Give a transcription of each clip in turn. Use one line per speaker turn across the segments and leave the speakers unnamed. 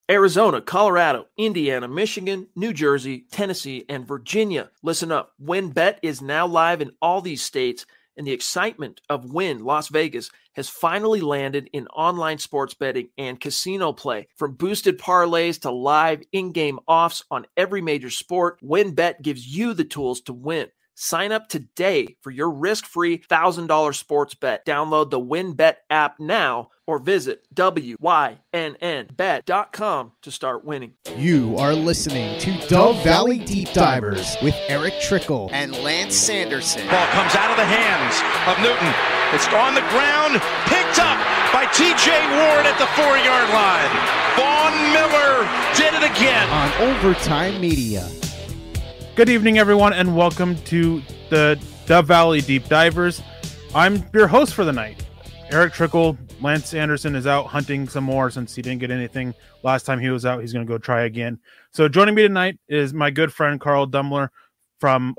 Arizona, Colorado, Indiana, Michigan, New Jersey, Tennessee, and Virginia. Listen up. WynnBET is now live in all these states, and the excitement of Wynn Las Vegas has finally landed in online sports betting and casino play. From boosted parlays to live in-game offs on every major sport, WynnBET gives you the tools to win. Sign up today for your risk-free $1,000 sports bet. Download the WynnBET app now or visit wynnbet.com to start winning.
You are listening to Dove Valley Deep Divers with Erick Trickel
and Lance Sanderson.
Ball comes out of the hands of Newton. It's on the ground, picked up by T.J. Ward at the 4-yard line. Vaughn Miller did it again.
On Overtime Media.
Good evening, everyone, and welcome to the Dove Valley Deep Divers. I'm your host for the night, Erick Trickel. Lance Anderson is out hunting some more since he didn't get anything last time he was out. He's going to go try again. So joining me tonight is my good friend Carl Dumler from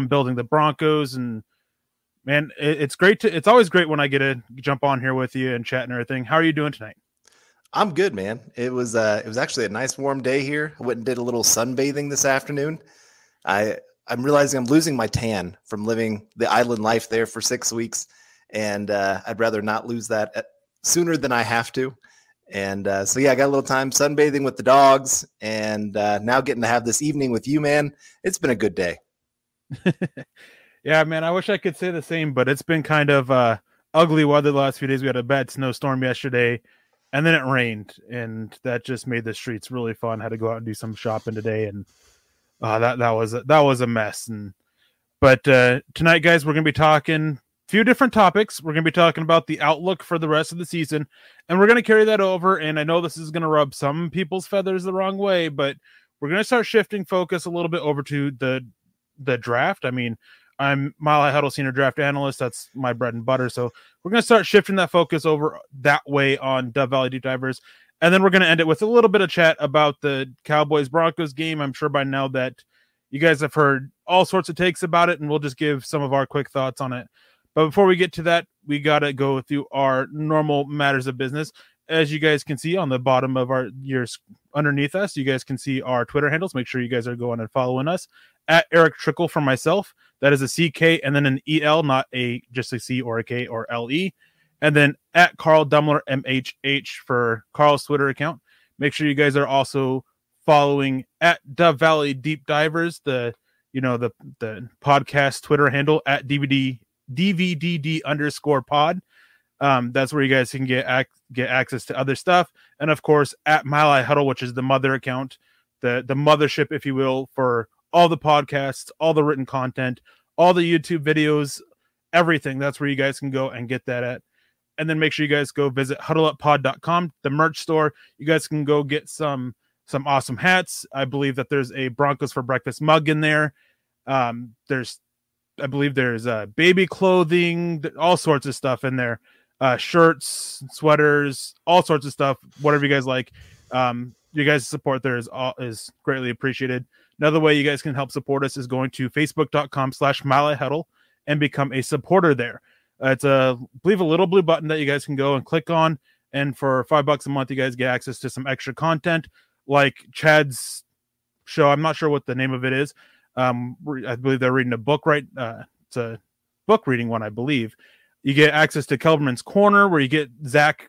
building the Broncos. And man, it's always great when I get to jump on here with you and chat and everything. How are you doing tonight?
I'm good, man. It was actually a nice warm day here. I went and did a little sunbathing this afternoon. I'm realizing I'm losing my tan from living the island life there for 6 weeks, and I'd rather not lose that sooner than I have to. And so, yeah, I got a little time sunbathing with the dogs, and now getting to have this evening with you, man. It's been a good day.
Yeah, man, I wish I could say the same, but it's been kind of ugly weather the last few days. We had a bad snowstorm yesterday, and then it rained, and that just made the streets really fun. Had to go out and do some shopping today, and that was a mess. But tonight, guys, we're going to be talking a few different topics. We're going to be talking about the outlook for the rest of the season, and we're going to carry that over. And I know this is going to rub some people's feathers the wrong way, but we're going to start shifting focus a little bit over to the draft. I mean, I'm Mile High Huddle Senior Draft Analyst. That's my bread and butter. So we're going to start shifting that focus over that way on Dove Valley Deep Divers. And then we're going to end it with a little bit of chat about the Cowboys-Broncos game. I'm sure by now that you guys have heard all sorts of takes about it, and we'll just give some of our quick thoughts on it. But before we get to that, we got to go through our normal matters of business. As you guys can see on the bottom of yours underneath us, you guys can see our Twitter handles. Make sure you guys are going and following us. At Erick Trickel for myself. That is a CK and then an EL, not just a C or a K or LE. And then at Carl Dumler MHH for Carl's Twitter account. Make sure you guys are also following at Dove Valley Deep Divers, the podcast Twitter handle at DVDD_pod. That's where you guys can get access to other stuff. And of course, at Mile High Huddle, which is the mother account, the mothership, if you will, for all the podcasts, all the written content, all the YouTube videos, everything. That's where you guys can go and get that at. And then make sure you guys go visit huddleuppod.com, the merch store. You guys can go get some awesome hats. I believe that there's a Broncos for Breakfast mug in there. There's baby clothing, all sorts of stuff in there. Shirts, sweaters, all sorts of stuff, whatever you guys like. You guys' support there is greatly appreciated. Another way you guys can help support us is going to facebook.com/milehighhuddle and become a supporter there. It's I believe a little blue button that you guys can go and click on. And for $5 a month, you guys get access to some extra content like Chad's show. I'm not sure what the name of it is. I believe they're reading a book, right? It's a book reading one, I believe. You get access to Kelberman's Corner, where you get Zach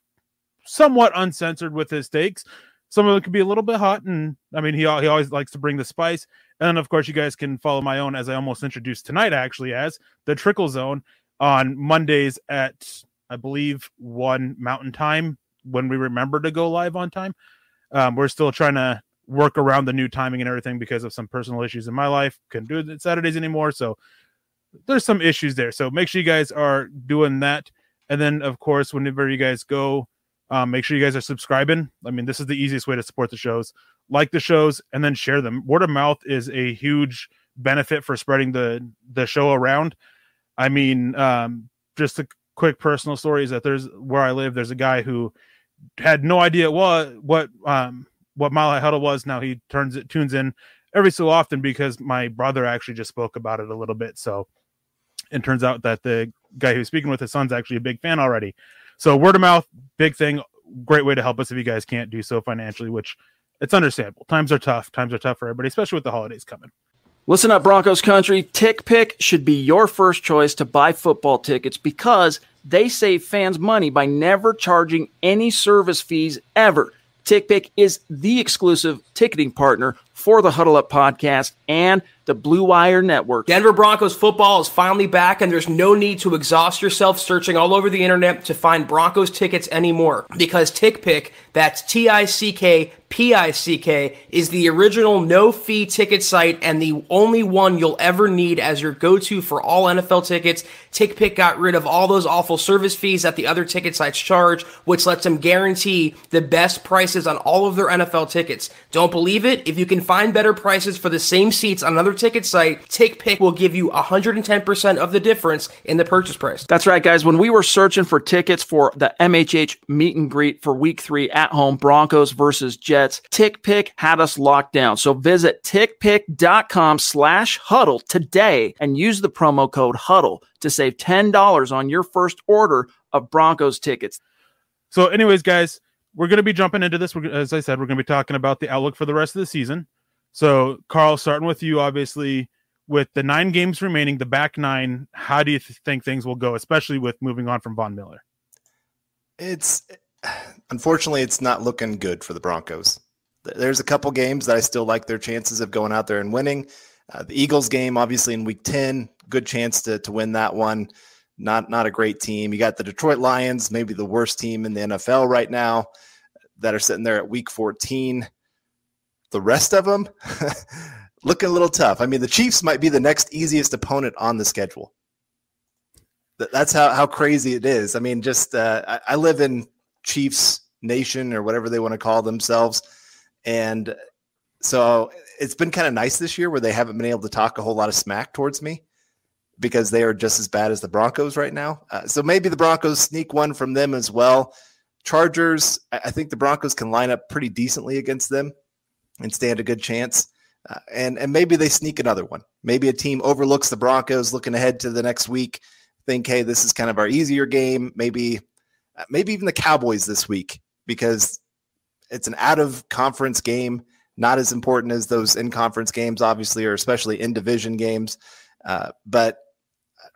somewhat uncensored with his takes. Some of it could be a little bit hot, and I mean, he always likes to bring the spice. And then, of course, you guys can follow my own, as I almost introduced tonight, actually, as the Trickel Zone on Mondays at, I believe, 1 Mountain Time, when we remember to go live on time. We're still trying to work around the new timing and everything because of some personal issues in my life. Couldn't do it Saturdays anymore, so there's some issues there. So make sure you guys are doing that. And then, of course, whenever you guys go, make sure you guys are subscribing. I mean, this is the easiest way to support the shows. Like the shows and then share them. Word of mouth is a huge benefit for spreading the show around. I mean, just a quick personal story is that where I live, there's a guy who had no idea what Mile High Huddle was. Now he tunes in every so often because my brother actually just spoke about it a little bit. So it turns out that the guy who's speaking with his son's actually a big fan already. So word of mouth, big thing, great way to help us if you guys can't do so financially, which it's understandable. Times are tough. Times are tough for everybody, especially with the holidays coming.
Listen up, Broncos country. TickPick should be your first choice to buy football tickets because they save fans money by never charging any service fees ever. TickPick is the exclusive ticketing partner for the Huddle Up podcast and the Blue Wire Network.
Denver Broncos football is finally back, and there's no need to exhaust yourself searching all over the internet to find Broncos tickets anymore, because TickPick, that's TickPick, is the original no-fee ticket site and the only one you'll ever need as your go-to for all NFL tickets. TickPick got rid of all those awful service fees that the other ticket sites charge, which lets them guarantee the best prices on all of their NFL tickets. Don't believe it? If you can find better prices for the same seats on another ticket site, TickPick will give you 110% of the difference in the purchase price.
That's right, guys. When we were searching for tickets for the MHH meet and greet for Week 3 at home, Broncos versus Jets, TickPick had us locked down. So visit tickpick.com/huddle today and use the promo code HUDDLE to save $10 on your first order of Broncos tickets.
So anyways, guys, we're going to be jumping into this. As I said, we're going to be talking about the outlook for the rest of the season. So, Carl, starting with you, obviously, with the 9 games remaining, the back 9, how do you think things will go, especially with moving on from Von Miller?
Unfortunately, it's not looking good for the Broncos. There's a couple games that I still like their chances of going out there and winning. The Eagles game, obviously, in Week 10, good chance to win that one. Not a great team. You got the Detroit Lions, maybe the worst team in the NFL right now, that are sitting there at Week 14. The rest of them looking a little tough. I mean, the Chiefs might be the next easiest opponent on the schedule. That's how crazy it is. I mean, just I live in Chiefs Nation or whatever they want to call themselves. And so it's been kind of nice this year where they haven't been able to talk a whole lot of smack towards me because they are just as bad as the Broncos right now. So maybe the Broncos sneak one from them as well. Chargers, I think the Broncos can line up pretty decently against them and stand a good chance. And maybe they sneak another one. Maybe a team overlooks the Broncos looking ahead to the next week, think, hey, this is kind of our easier game. Maybe even the Cowboys this week, because it's an out-of-conference game, not as important as those in-conference games, obviously, or especially in-division games. But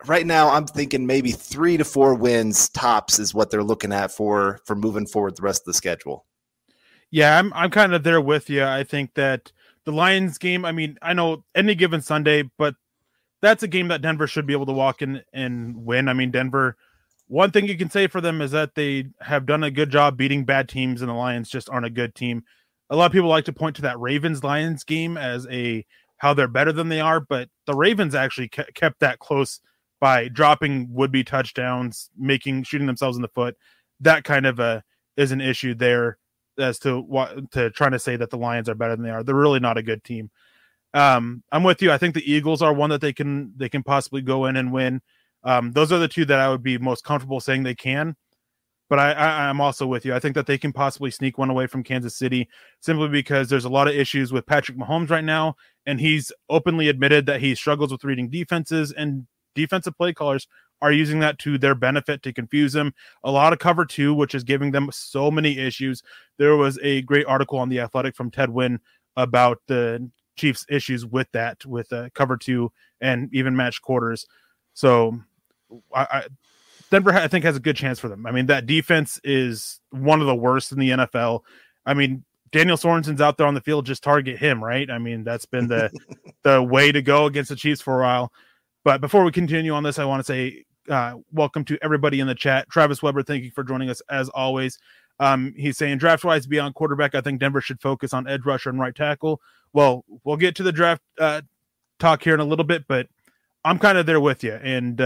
right now I'm thinking maybe 3 to 4 wins tops is what they're looking at for moving forward the rest of the schedule.
Yeah, I'm kind of there with you. I think that the Lions game, I mean, I know any given Sunday, but that's a game that Denver should be able to walk in and win. I mean, Denver, one thing you can say for them is that they have done a good job beating bad teams, and the Lions just aren't a good team. A lot of people like to point to that Ravens-Lions game as how they're better than they are, but the Ravens actually kept that close by dropping would-be touchdowns, shooting themselves in the foot. That kind of is an issue there as to trying to say that the Lions are better than they are. They're really not a good team. I'm with you. I think the Eagles are one that they can possibly go in and win. Those are the two that I would be most comfortable saying they can. But I'm also with you. I think that they can possibly sneak one away from Kansas City simply because there's a lot of issues with Patrick Mahomes right now, and he's openly admitted that he struggles with reading defenses, and defensive play callers are using that to their benefit to confuse him. A lot of cover 2, which is giving them so many issues. There was a great article on The Athletic from Ted Wynn about the Chiefs' issues with that, with cover 2 and even matched quarters. So Denver, I think, has a good chance for them. I mean, that defense is one of the worst in the NFL. I mean, Daniel Sorensen's out there on the field, just target him, right? I mean, that's been the way to go against the Chiefs for a while. But before we continue on this, I want to say welcome to everybody in the chat. Travis Weber, thank you for joining us as always. He's saying draft-wise, beyond quarterback, I think Denver should focus on edge rusher and right tackle. Well, we'll get to the draft talk here in a little bit, but I'm kind of there with you. And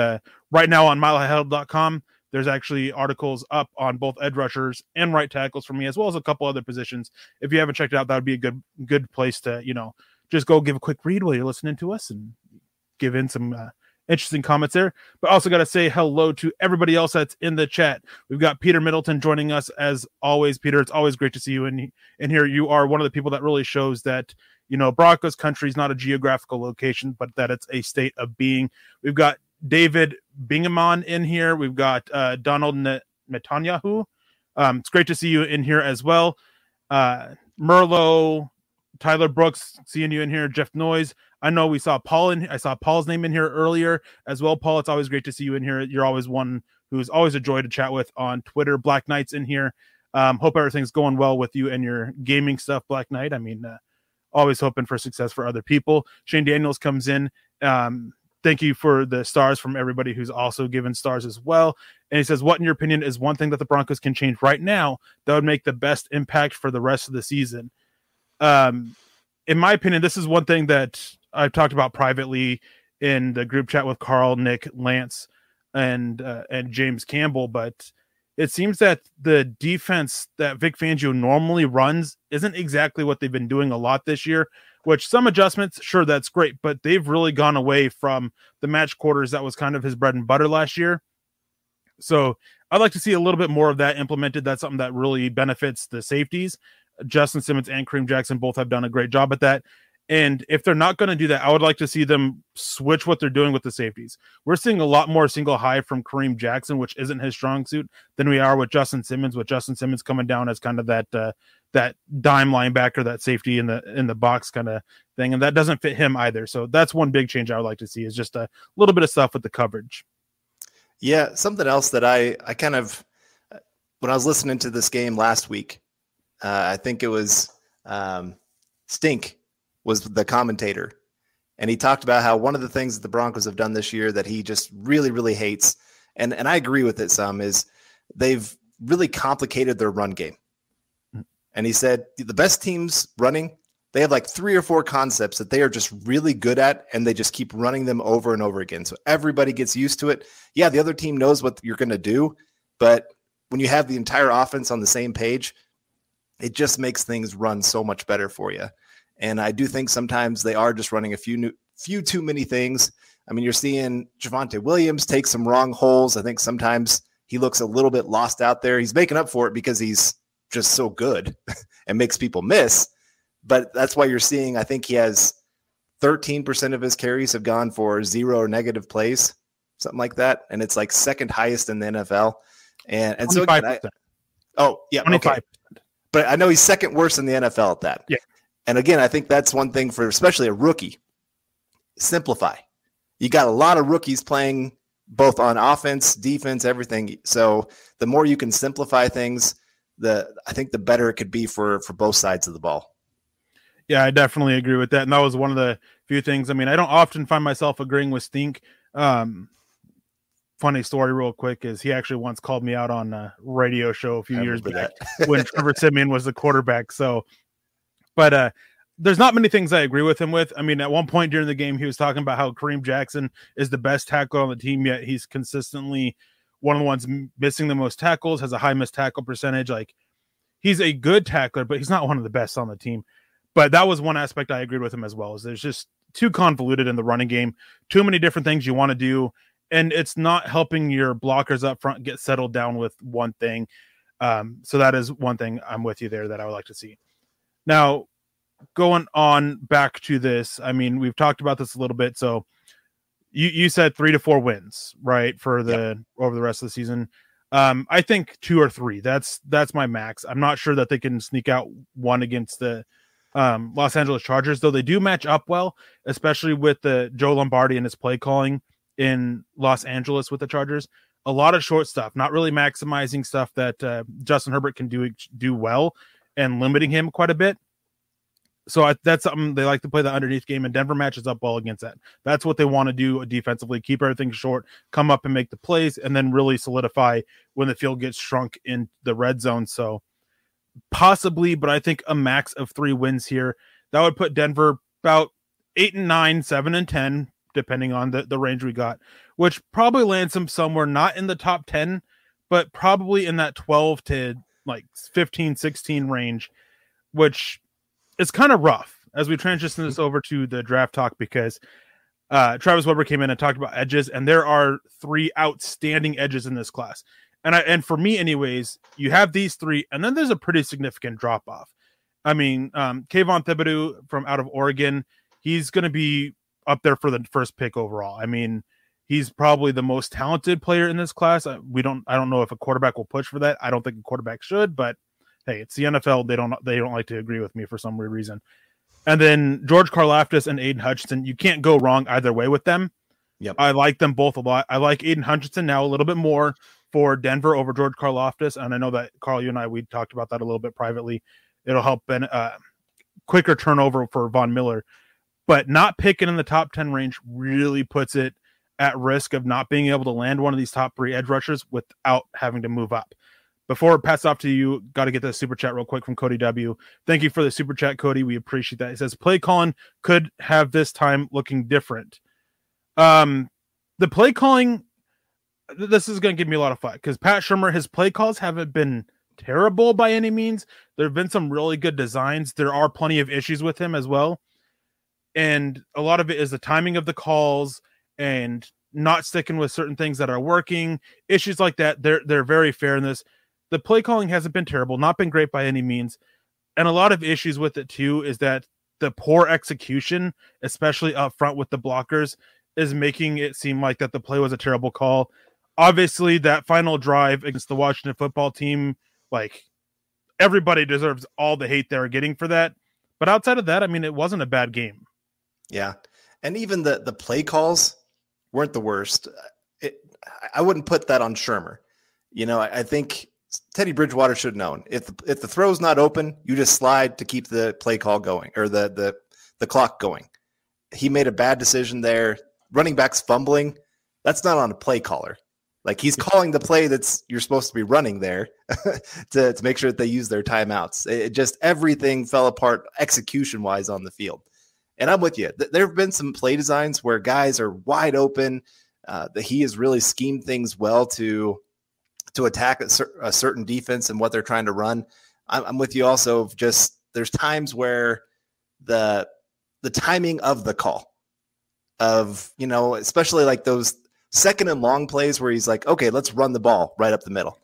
right now on milehighhuddle.com, there's actually articles up on both edge rushers and right tackles for me, as well as a couple other positions. If you haven't checked it out, that would be a good place to, just go give a quick read while you're listening to us and give in some interesting comments there. But also got to say hello to everybody else that's in the chat. We've got Peter Middleton joining us as always. Peter, it's always great to see you in here. You are one of the people that really shows that, Broncos country is not a geographical location, but that it's a state of being. We've got David Bingaman in here. We've got Donald Netanyahu. It's great to see you in here as well. Merlot, Tyler Brooks, seeing you in here. Jeff Noyes. I know we saw Paul I saw Paul's name in here earlier as well. Paul, it's always great to see you in here. You're always one who's always a joy to chat with on Twitter. Black Knight's in here. Hope everything's going well with you and your gaming stuff, Black Knight. I mean, always hoping for success for other people. Shane Daniels comes in. Thank you for the stars from everybody who's also given stars as well. And he says, what in your opinion is one thing that the Broncos can change right now that would make the best impact for the rest of the season? In my opinion, this is one thing that I've talked about privately in the group chat with Carl, Nick, Lance, and James Campbell, but it seems that the defense that Vic Fangio normally runs isn't exactly what they've been doing a lot this year, which some adjustments, sure, that's great, but they've really gone away from the match quarters. That was kind of his bread and butter last year. So I'd like to see a little bit more of that implemented. That's something that really benefits the safeties. Justin Simmons and Kareem Jackson both have done a great job at that. And if they're not going to do that, I would like to see them switch what they're doing with the safeties. We're seeing a lot more single high from Kareem Jackson, which isn't his strong suit, than we are with Justin Simmons, coming down as kind of that dime linebacker, that safety in the box kind of thing. And that doesn't fit him either. So that's one big change I would like to see, is just a little bit of stuff with the coverage.
Yeah. Something else that I kind of, when I was listening to this game last week, I think it was Stink was the commentator, and he talked about how one of the things that the Broncos have done this year that he just really, really hates, and I agree with it some, is they've really complicated their run game. And he said the best teams running, they have like 3 or 4 concepts that they are just really good at, and they just keep running them over and over again. So everybody gets used to it. Yeah, the other team knows what you're going to do, but when you have the entire offense on the same page, it just makes things run so much better for you. And I do think sometimes they are just running a few too many things. I mean, you're seeing Javonte Williams take some wrong holes. I think sometimes he looks a little bit lost out there. He's making up for it because he's just so good and makes people miss. But that's why you're seeing, I think he has 13% of his carries have gone for 0 or negative plays, something like that. And it's like second highest in the NFL. And so again, 25%. Okay. But I know he's second worst in the NFL at that.
Yeah.
And again, I think that's one thing for especially a rookie. Simplify. You got a lot of rookies playing both on offense, defense, everything. So the more you can simplify things, I think the better it could be for both sides of the ball.
Yeah, I definitely agree with that. And that was one of the few things. I mean, I don't often find myself agreeing with Stink. Funny story real quick is he actually once called me out on a radio show a few years back when Trevor Siemian was the quarterback. So, but there's not many things I agree with him with. I mean, at one point during the game, he was talking about how Kareem Jackson is the best tackler on the team, yet he's consistently one of the ones missing the most tackles, has a high missed tackle percentage. Like, he's a good tackler, but he's not one of the best on the team. But that was one aspect I agreed with him as well, is there's just too convoluted in the running game, too many different things you want to do, and it's not helping your blockers up front get settled down with one thing. So that is one thing I'm with you there that I would like to see. Now, going on back to this, I mean, we've talked about this a little bit. So you said 3 to 4 wins, right, for over the rest of the season. I think 2 or 3. That's my max. I'm not sure that they can sneak out one against the Los Angeles Chargers, though they do match up well, especially with the Joe Lombardi and his play calling in Los Angeles with the Chargers. A lot of short stuff, not really maximizing stuff that Justin Herbert can do well, and limiting him quite a bit. So that's something they like to play, the underneath game, and Denver matches up well against that. That's what they want to do defensively, keep everything short, come up and make the plays, and then really solidify when the field gets shrunk in the red zone. So possibly, but I think a max of 3 wins here. That would put Denver about 8-9, 7-10, depending on the range we got, which probably lands them somewhere not in the top 10, but probably in that 12 to like 15, 16 range, which is kind of rough as we transition this over to the draft talk, because Travis Weber came in and talked about edges, and there are 3 outstanding edges in this class. And for me anyways, you have these 3, and then there's a pretty significant drop off. I mean, Kayvon Thibaudu from out of Oregon, he's going to be up there for the first pick overall. I mean, he's probably the most talented player in this class. I don't know if a quarterback will push for that. I don't think a quarterback should, but hey, it's the NFL. They don't like to agree with me for some weird reason. And then George Karlaftis and Aiden Hutchinson, you can't go wrong either way with them.
Yep.
I like them both a lot. I like Aiden Hutchinson now a little bit more for Denver over George Karlaftis. And I know that, Carl, you and I, we talked about that a little bit privately. It'll help quicker turnover for Von Miller. But not picking in the top 10 range really puts it at risk of not being able to land one of these top 3 edge rushers without having to move up. Before I pass off to you, got to get the super chat real quick from Cody W. Thank you for the super chat, Cody. We appreciate that. It says play calling could have this time looking different. The play calling, this is going to give me a lot of fun because Pat Shurmur, his play calls haven't been terrible by any means. There have been some really good designs. There are plenty of issues with him as well. And a lot of it is the timing of the calls and not sticking with certain things that are working. Issues like that, they're very fair in this. The play calling hasn't been terrible, not been great by any means. And a lot of issues with it too is that the poor execution, especially up front with the blockers, is making it seem like that the play was a terrible call. Obviously, that final drive against the Washington football team, like, everybody deserves all the hate they're getting for that. But outside of that, I mean, it wasn't a bad game.
Yeah. And even the play calls weren't the worst. I wouldn't put that on Shurmur. You know, I think Teddy Bridgewater should have known if the throw's not open, you just slide to keep the play call going or the clock going. He made a bad decision there. Running backs fumbling, that's not on a play caller. Like, he's calling the play that's you're supposed to be running there to make sure that they use their timeouts. It just, everything fell apart execution wise on the field. And I'm with you. There have been some play designs where guys are wide open. That he has really schemed things well to attack a certain defense and what they're trying to run. I'm with you also. Just there's times where the timing of the call of, you know, especially like those second and long plays where he's like, okay, let's run the ball right up the middle.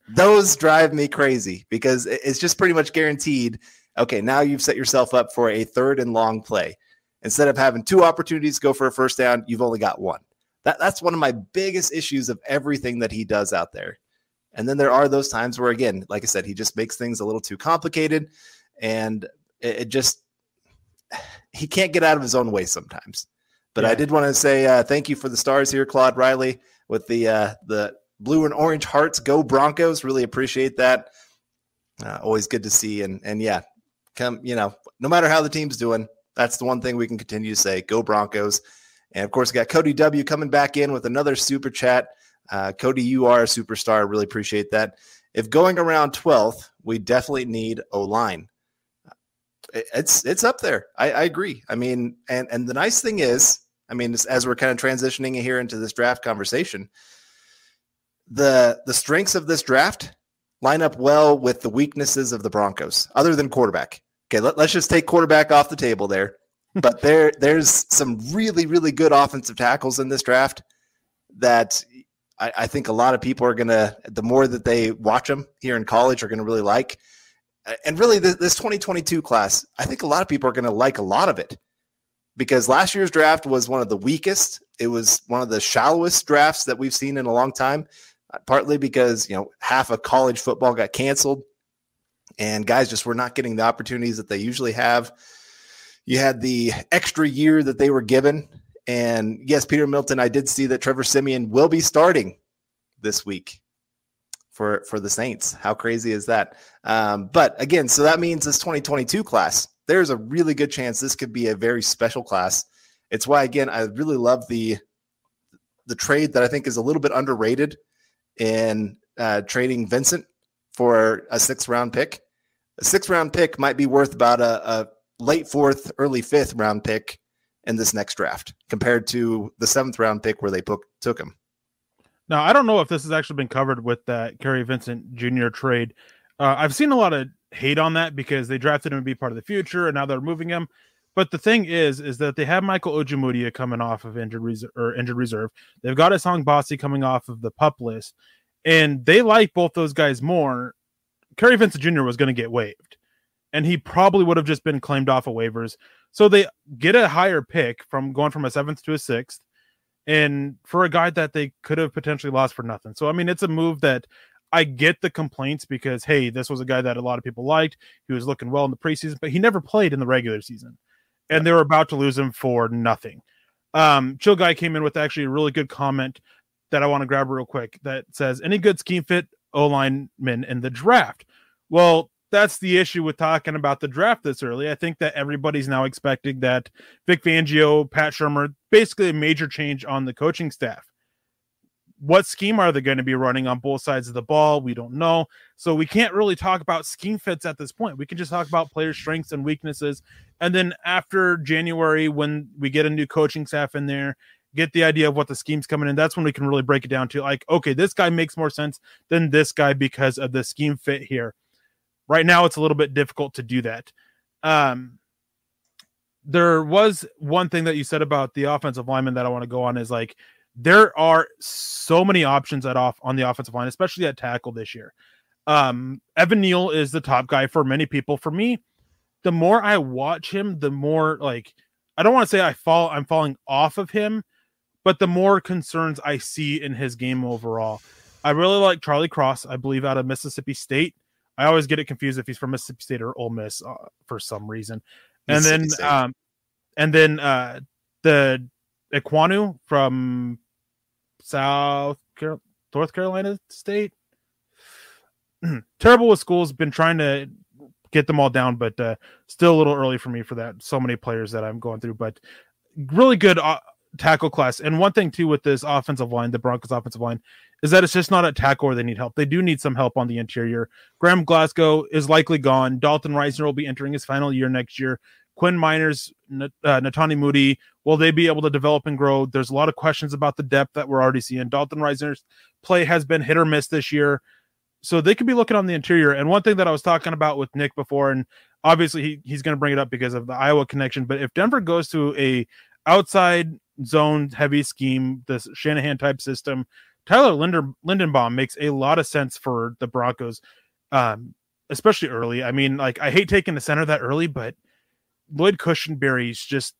Those drive me crazy because it's just pretty much guaranteed. Okay, now you've set yourself up for a third and long play. Instead of having 2 opportunities to go for a first down, you've only got 1. That's one of my biggest issues of everything that he does out there. And then there are those times where, again, like I said, he just makes things a little too complicated, and it just he can't get out of his own way sometimes. But yeah. I did want to say thank you for the stars here, Claude Riley, with the blue and orange hearts. Go Broncos! Really appreciate that. Always good to see, and yeah, come, you know, no matter how the team's doing, that's the one thing we can continue to say: go Broncos! And of course, we got Cody W coming back in with another super chat. Cody, you are a superstar. I really appreciate that. If going around 12th, we definitely need O-line. It's up there. I agree. I mean, and the nice thing is, I mean, as we're kind of transitioning here into this draft conversation, the strengths of this draft line up well with the weaknesses of the Broncos, other than quarterback. Okay, let's just take quarterback off the table there. But there's some really, really good offensive tackles in this draft that I think a lot of people are going to, the more that they watch them here in college, are going to really like. And really, this 2022 class, I think a lot of people are going to like a lot of it because last year's draft was one of the weakest. It was one of the shallowest drafts that we've seen in a long time, partly because, you know, half of college football got canceled and guys just were not getting the opportunities that they usually have. You had the extra year that they were given. And yes, Peter Milton, I did see that Trevor Siemian will be starting this week for the Saints. How crazy is that? But again, so that means this 2022 class, there's a really good chance this could be a very special class. It's why, again, I really love the trade that I think is a little bit underrated in trading Vincent for a 6th-round pick. A 6th-round pick might be worth about a late 4th, early 5th round pick in this next draft compared to the 7th round pick where they took him.
Now, I don't know if this has actually been covered with that Kerry Vincent Jr. trade. I've seen a lot of hate on that because they drafted him to be part of the future and now they're moving him. But the thing is that they have Michael Ojemudia coming off of injured reserve. They've got Hassan Bassi coming off of the PUP list, and they like both those guys more. Kerry Vincent Jr. was going to get waived, and he probably would have just been claimed off of waivers. So they get a higher pick from going from a 7th to a 6th, and for a guy that they could have potentially lost for nothing. So, I mean, it's a move that I get the complaints because, hey, this was a guy that a lot of people liked. He was looking well in the preseason, but he never played in the regular season. And they were about to lose him for nothing. Chill Guy came in with actually a really good comment that I want to grab real quick that says, any good scheme fit O-linemen in the draft? Well, that's the issue with talking about the draft this early. I think that everybody's now expecting that Vic Fangio, Pat Shurmur, basically a major change on the coaching staff. What scheme are they going to be running on both sides of the ball? We don't know. So we can't really talk about scheme fits at this point. We can just talk about player strengths and weaknesses. And then after January, when we get a new coaching staff in there, get the idea of what the scheme's coming in, that's when we can really break it down to like, okay, this guy makes more sense than this guy because of the scheme fit here. Right now, it's a little bit difficult to do that. There was one thing that you said about the offensive lineman that I want to go on is like, there are so many options on the offensive line, especially at tackle this year. Evan Neal is the top guy for many people. For me, the more I watch him, the more like, I don't want to say I'm falling off of him, but the more concerns I see in his game overall. I really like Charlie Cross, I believe out of Mississippi State. I always get it confused if he's from Mississippi State or Ole Miss for some reason. And then the Ekwonu from North Carolina State. Terrible with schools. Been trying to get them all down, but still a little early for me for that. So many players that I'm going through, but really good tackle class. And one thing too with this offensive line, the Broncos offensive line, is that it's just not at tackle where they need help. They do need some help on the interior. Graham Glasgow is likely gone. Dalton Reisner will be entering his final year next year. Quinn Miners, Natani Moody, will they be able to develop and grow? There's a lot of questions about the depth that we're already seeing. Dalton Reisner's play has been hit or miss this year. So they could be looking on the interior. And one thing that I was talking about with Nick before, and obviously he's going to bring it up because of the Iowa connection, but if Denver goes to a outside zone heavy scheme, this Shanahan type system, Tyler Lindenbaum makes a lot of sense for the Broncos, especially early. I mean, like, I hate taking the center that early, but Lloyd Cushenberry's just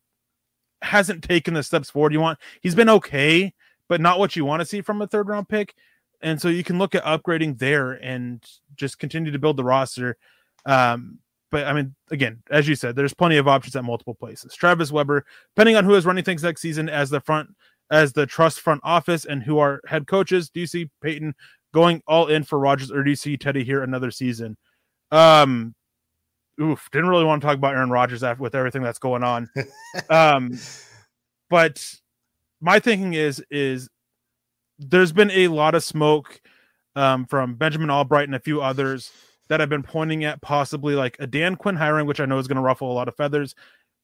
hasn't taken the steps forward you want. He's been okay, but not what you want to see from a third round pick. And so you can look at upgrading there and just continue to build the roster. But I mean, again, as you said, there's plenty of options at multiple places. Travis Weber, depending on who is running things next season as the trust front office and who are head coaches, do you see Peyton going all in for Rodgers, or do you see Teddy here another season? Didn't really want to talk about Aaron Rodgers with everything that's going on. But my thinking is there's been a lot of smoke from Benjamin Albright and a few others that have been pointing at possibly like a Dan Quinn hiring, which I know is going to ruffle a lot of feathers,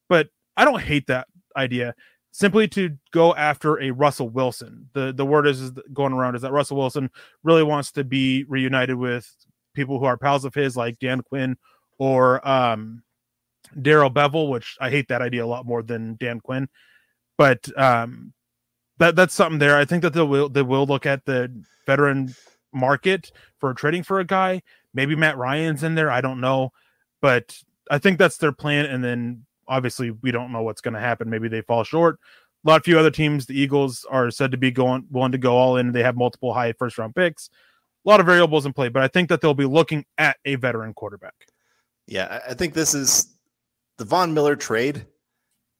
but I don't hate that idea. Simply to go after a Russell Wilson. The word is going around is that Russell Wilson really wants to be reunited with people who are pals of his, like Dan Quinn or Darrell Bevell, which I hate that idea a lot more than Dan Quinn. But that's something there. I think that they will look at the veteran market for trading for a guy. Maybe Matt Ryan's in there. I don't know. But I think that's their plan. And then obviously we don't know what's going to happen. Maybe they fall short. A lot of few other teams, the Eagles are said to be willing to go all in. They have multiple high first round picks. A lot of variables in play, but I think that they'll be looking at a veteran quarterback.
Yeah, I think this is the Von Miller trade.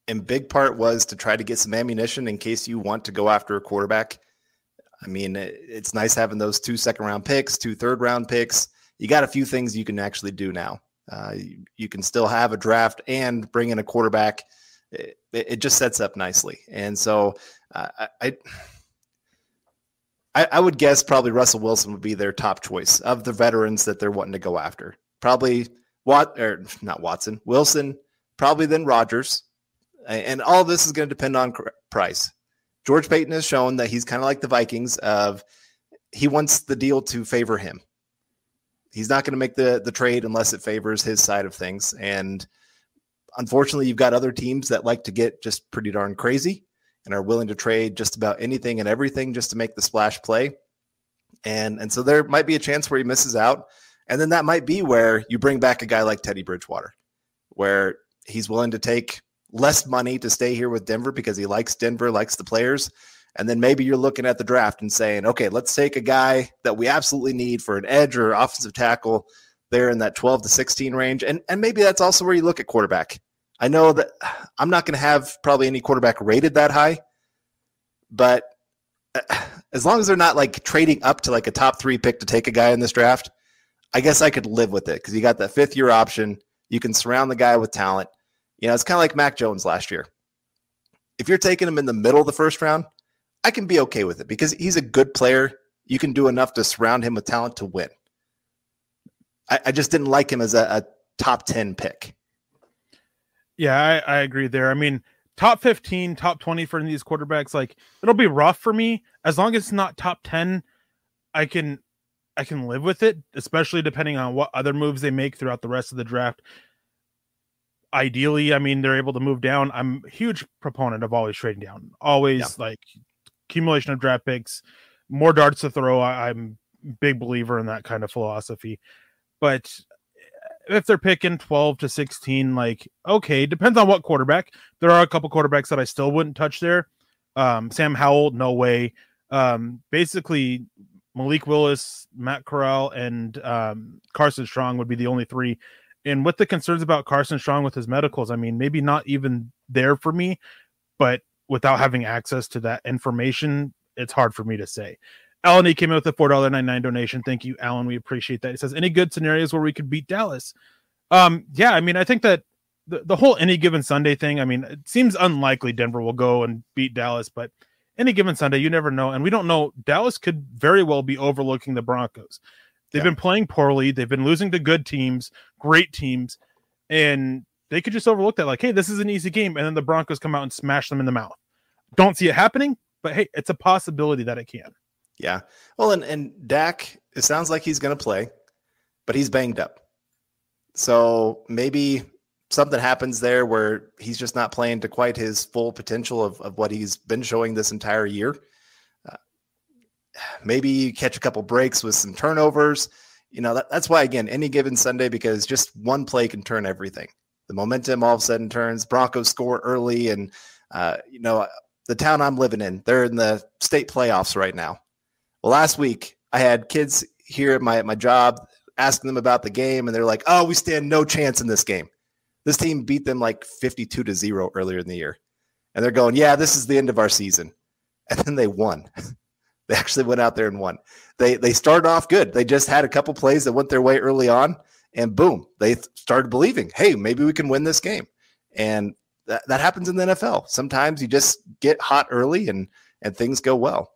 In big part was to try to get some ammunition in case you want to go after a quarterback. I mean, it's nice having those 2 second-round picks, 2 third-round picks. You got a few things you can actually do now. You can still have a draft and bring in a quarterback. It just sets up nicely. And so I would guess probably Russell Wilson would be their top choice of the veterans that they're wanting to go after. Probably Wilson, probably then Rodgers. And all of this is going to depend on price. George Payton has shown that he's kind of like the Vikings he wants the deal to favor him. He's not going to make the trade unless it favors his side of things. And unfortunately, you've got other teams that like to get just pretty darn crazy and are willing to trade just about anything and everything just to make the splash play. And so there might be a chance where he misses out. And then that might be where you bring back a guy like Teddy Bridgewater, where he's willing to take less money to stay here with Denver because he likes Denver, likes the players. And then maybe you're looking at the draft and saying, okay, let's take a guy that we absolutely need for an edge or offensive tackle there in that 12 to 16 range. And maybe that's also where you look at quarterback. I know that I'm not going to have probably any quarterback rated that high, but as long as they're not like trading up to like a top 3 pick to take a guy in this draft, I guess I could live with it because you got that 5th-year option. You can surround the guy with talent. It's kind of like Mac Jones last year. If you're taking him in the middle of the first round, I can be okay with it because he's a good player. You can do enough to surround him with talent to win. I just didn't like him as a top 10 pick.
Yeah, I agree there. I mean, top 15, top 20 for these quarterbacks, like it'll be rough for me. As long as it's not top 10, I can live with it, especially depending on what other moves they make throughout the rest of the draft. Ideally, I mean, they're able to move down. I'm a huge proponent of always trading down. Always like accumulation of draft picks, more darts to throw. I'm a big believer in that kind of philosophy. But if they're picking 12 to 16, like, okay, depends on what quarterback. There are a couple quarterbacks that I still wouldn't touch there. Sam Howell, no way. Basically, Malik Willis, Matt Corral, and Carson Strong would be the only 3. And with the concerns about Carson Strong with his medicals, I mean, maybe not even there for me, but without having access to that information, it's hard for me to say. Alan E. came out with a $4.99 donation. Thank you, Alan. We appreciate that. He says, any good scenarios where we could beat Dallas? Yeah, I mean, I think that the whole any given Sunday thing, I mean, it seems unlikely Denver will go and beat Dallas, but any given Sunday, you never know. And we don't know. Dallas could very well be overlooking the Broncos. They've been playing poorly. They've been losing to good teams, great teams, and they could just overlook that like, hey, this is an easy game. And then the Broncos come out and smash them in the mouth. Don't see it happening, but hey, it's a possibility that it can.
Yeah. Well, and Dak, it sounds like he's going to play, but he's banged up. So maybe something happens there where he's just not playing to quite his full potential of what he's been showing this entire year. Maybe you catch a couple breaks with some turnovers. That's why, again, any given Sunday, because just one play can turn everything. The momentum all of a sudden turns. Broncos score early, and, the town I'm living in, they're in the state playoffs right now. Well, last week I had kids here at my job asking them about the game, and they're like, oh, we stand no chance in this game. This team beat them like 52-0 earlier in the year. And they're going, yeah, this is the end of our season. And then they won. They actually went out there and won. They started off good. They just had a couple plays that went their way early on, and boom, they started believing, hey, maybe we can win this game. And that happens in the NFL. Sometimes you just get hot early and things go well.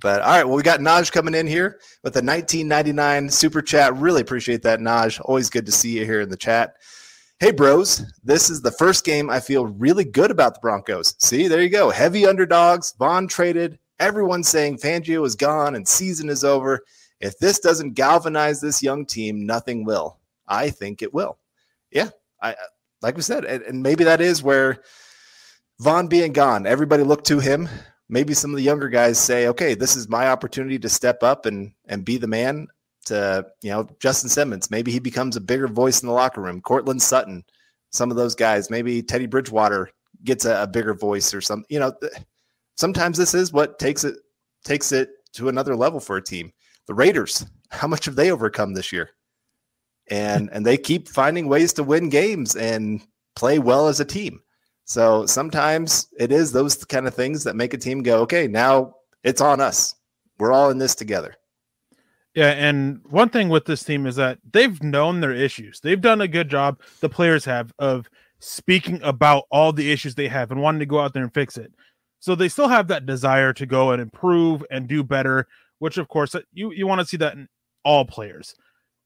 But all right, well, we got Naj coming in here with a $19.99 super chat. Really appreciate that, Naj. Always good to see you here in the chat. Hey, bros, this is the first game I feel really good about the Broncos. See, there you go. Heavy underdogs, Vaughn traded. Everyone's saying Fangio is gone and season is over. If this doesn't galvanize this young team, nothing will. I think it will. Yeah, I like we said, and maybe that is where Vaughn being gone, everybody looked to him. Maybe some of the younger guys say, okay, this is my opportunity to step up and be the man to, Justin Simmons. Maybe he becomes a bigger voice in the locker room. Cortland Sutton, some of those guys. Maybe Teddy Bridgewater gets a bigger voice or something. Sometimes this is what takes it to another level for a team. The Raiders, how much have they overcome this year? And they keep finding ways to win games and play well as a team. So sometimes it is those kind of things that make a team go, okay, now it's on us. We're all in this together.
Yeah, and one thing with this team is that they've known their issues. They've done a good job, the players have, of speaking about all the issues they have and wanting to go out there and fix it. So they still have that desire to go and improve and do better, which, of course, you want to see that in all players.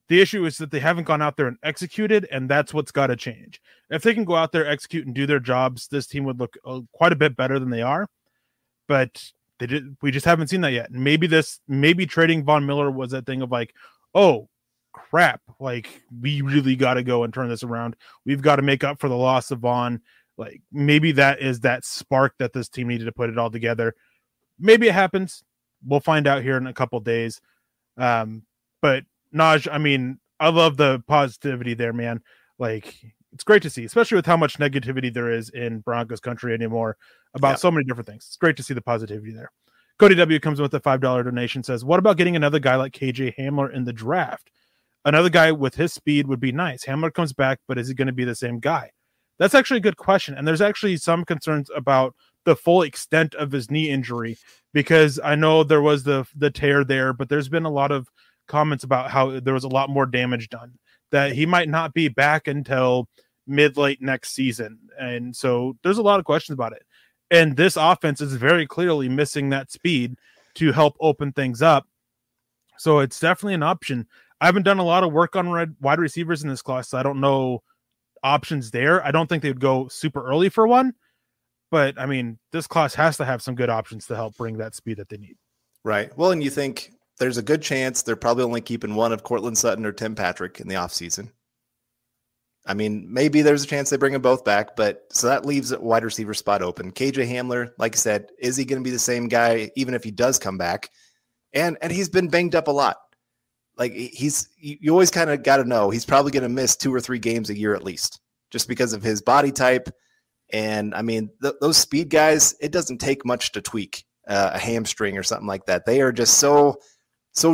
The issue is that they haven't gone out there and executed, and that's what's got to change. If they can go out there, execute, and do their jobs, this team would look quite a bit better than they are. But we just haven't seen that yet. Maybe trading Von Miller was that thing of like, oh, crap, like we really got to go and turn this around. We've got to make up for the loss of Von. Like maybe that is that spark that this team needed to put it all together. Maybe it happens. We'll find out here in a couple of days. But Naj, I mean, I love the positivity there, man. Like it's great to see, especially with how much negativity there is in Broncos country anymore about so many different things. It's great to see the positivity there. Cody W comes with a $5 donation, says, what about getting another guy like KJ Hamler in the draft? Another guy with his speed would be nice. Hamler comes back, but is he going to be the same guy? That's actually a good question. And there's actually some concerns about the full extent of his knee injury, because I know there was the tear there, but there's been a lot of comments about how there was a lot more damage done, that he might not be back until mid-late next season. And so there's a lot of questions about it. And this offense is very clearly missing that speed to help open things up. So it's definitely an option. I haven't done a lot of work on wide receivers in this class, so I don't know options there. I don't think they would go super early for one. But, I mean, this class has to have some good options to help bring that speed that they need.
Right. Well, and you think there's a good chance they're probably only keeping one of Cortland Sutton or Tim Patrick in the offseason. I mean, maybe there's a chance they bring them both back, but so that leaves a wide receiver spot open. KJ Hamler, like I said, is he going to be the same guy even if he does come back? And he's been banged up a lot. Like you always kind of got to know he's probably going to miss 2 or 3 games a year at least, just because of his body type. And I mean, those speed guys, it doesn't take much to tweak a hamstring or something like that. They are just so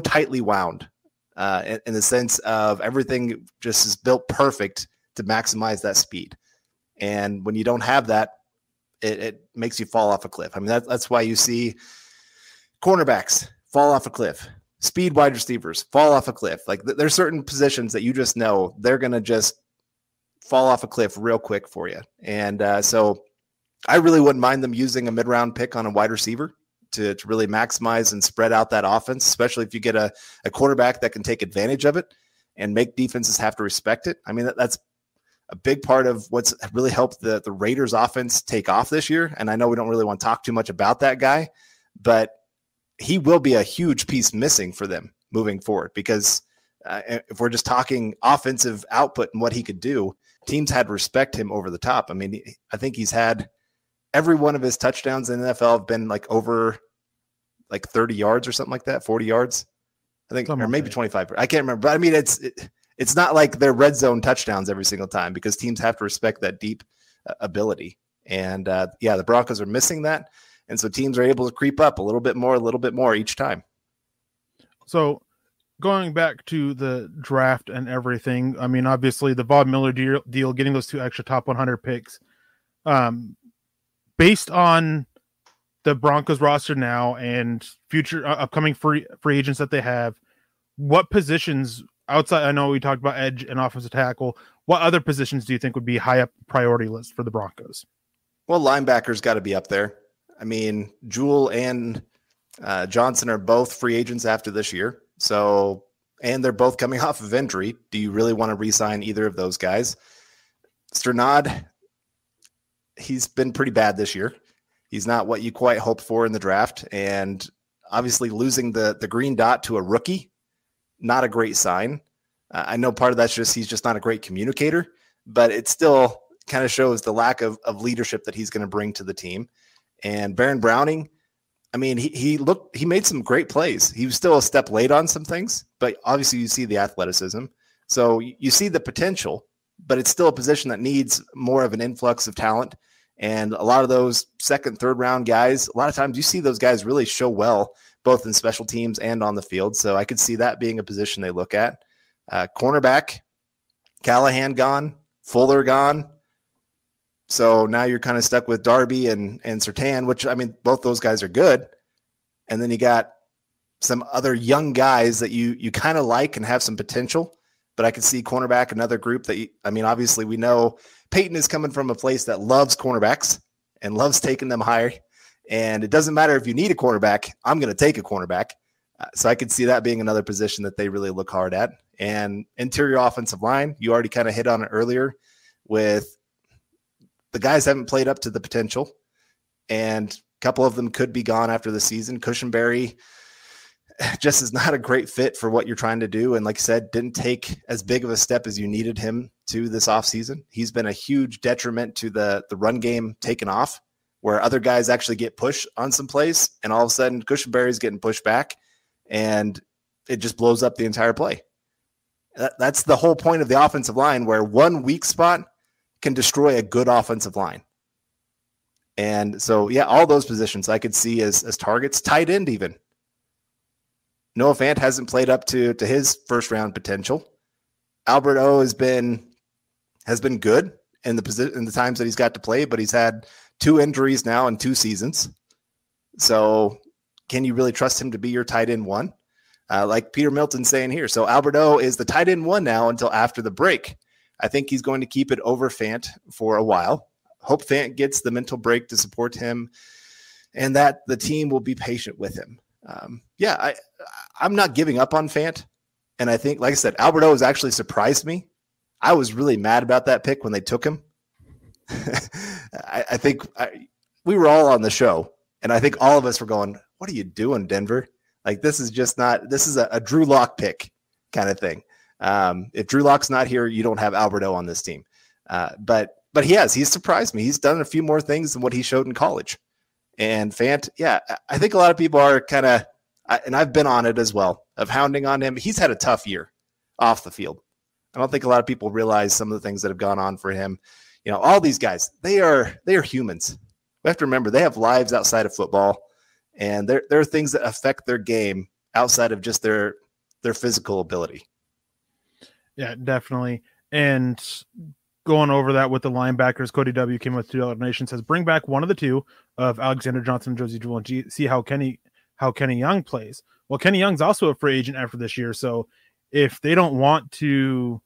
tightly wound in the sense of everything just is built perfect to maximize that speed. And when you don't have that, it makes you fall off a cliff. I mean, that's why you see cornerbacks fall off a cliff, speed wide receivers fall off a cliff. Like there's certain positions that you just know they're going to just fall off a cliff real quick for you. And so I really wouldn't mind them using a mid-round pick on a wide receiver to really maximize and spread out that offense, especially if you get a quarterback that can take advantage of it and make defenses have to respect it. I mean, that's a big part of what's really helped the Raiders offense take off this year. And I know we don't really want to talk too much about that guy, but he will be a huge piece missing for them moving forward, because if we're just talking offensive output and what he could do, teams had to respect him over the top. I mean, I think he's had every one of his touchdowns in the NFL have been like over like 30 yards or something like that, 40 yards, I think, or maybe 25. I can't remember. But I mean, it's not like they're red zone touchdowns every single time, because teams have to respect that deep ability. And the Broncos are missing that. And so teams are able to creep up a little bit more each time.
So going back to the draft and everything, I mean, obviously the Von Miller deal, getting those 2 extra top 100 picks, based on the Broncos roster now and future upcoming free agents that they have, what positions outside, I know we talked about edge and offensive tackle, what other positions do you think would be high up priority list for the Broncos?
Well, linebackers got to be up there. I mean, Jewell and Johnson are both free agents after this year. So, and they're both coming off of injury. Do you really want to re-sign either of those guys? Sternad, he's been pretty bad this year. He's not what you quite hoped for in the draft. And obviously losing the green dot to a rookie, not a great sign. I know part of that's just he's just not a great communicator, but it still kind of shows the lack of leadership that he's going to bring to the team. And Baron Browning, I mean, he made some great plays. He was still a step late on some things, but obviously you see the athleticism. So you see the potential, but it's still a position that needs more of an influx of talent. And a lot of those second, third round guys, a lot of times you see those guys really show well, both in special teams and on the field. So I could see that being a position they look at. Cornerback, Callahan gone, Fuller gone. So now you're kind of stuck with Darby and Surtain, which, I mean, both those guys are good. And then you got some other young guys that you kind of like and have some potential. But I could see cornerback, another group that, obviously we know Peyton is coming from a place that loves cornerbacks and loves taking them higher. And it doesn't matter if you need a cornerback, I'm going to take a cornerback. So I could see that being another position that they really look hard at. And interior offensive line, you already kind of hit on it earlier with the guys haven't played up to the potential, and a couple of them could be gone after the season. Cushenberry just is not a great fit for what you're trying to do. And like I said, didn't take as big of a step as you needed him to this offseason. He's been a huge detriment to the run game taken off, where other guys actually get pushed on some plays, and all of a sudden Cushenberry's getting pushed back, and it just blows up the entire play. That's the whole point of the offensive line, where one weak spot can destroy a good offensive line. And so, yeah, all those positions I could see as targets. Tight end even. Noah Fant hasn't played up to his first round potential. Albert O has been good in the times that he's got to play, but he's had 2 injuries now in 2 seasons. So can you really trust him to be your tight end 1? Like Peter Milton's saying here. So Albert O is the tight end 1 now until after the break. I think he's going to keep it over Fant for a while. Hope Fant gets the mental break to support him and that the team will be patient with him. I'm not giving up on Fant. And I think, like I said, Albert O has actually surprised me. I was really mad about that pick when they took him. I think we were all on the show, and I think all of us were going, what are you doing, Denver? Like, this is just not – this is a Drew Lock pick kind of thing. If Drew Lock's not here, you don't have Albert O on this team. But he's surprised me. He's done a few more things than what he showed in college. And Fant, yeah, I think a lot of people are kind of – and I've been on it as well, of hounding on him. He's had a tough year off the field. I don't think a lot of people realize some of the things that have gone on for him. You know, all these guys, they are humans. We have to remember they have lives outside of football, and there are things that affect their game outside of just their physical ability.
Yeah, definitely. And going over that with the linebackers, Cody W came with 2 Nation, says bring back one of the 2 of Alexander Johnson and Josie Jewell and see how Kenny Young plays. Well, Kenny Young's also a free agent after this year, so if they don't want to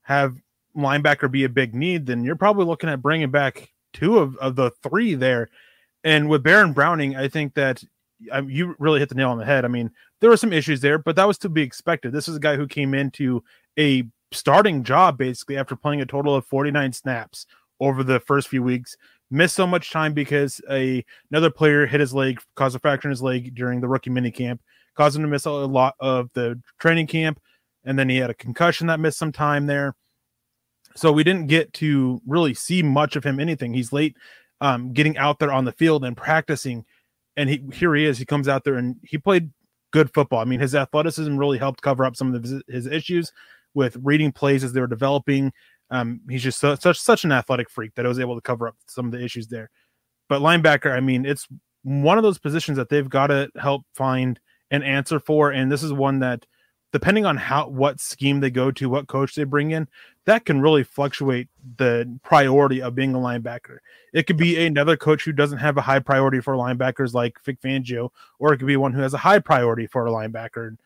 have linebacker be a big need, then you're probably looking at bringing back 2 of the 3 there. And with Baron Browning, I think that you really hit the nail on the head. I mean, there were some issues there, but that was to be expected. This is a guy who came into a starting job basically after playing a total of 49 snaps over the first few weeks, missed so much time because another player hit his leg, caused a fracture in his leg during the rookie minicamp, caused him to miss a lot of the training camp. And then he had a concussion that missed some time there. So we didn't get to really see much of him, anything. He's late getting out there on the field and practicing. And here he is. He comes out there and he played good football. I mean, his athleticism really helped cover up some of his issues with reading plays as they were developing. He's just such an athletic freak that I was able to cover up some of the issues there. But linebacker, I mean, it's one of those positions that they've got to help find an answer for. And this is one that, depending on what scheme they go to, what coach they bring in, that can really fluctuate the priority of being a linebacker. It could be another coach who doesn't have a high priority for linebackers like Vic Fangio, or it could be one who has a high priority for a linebacker.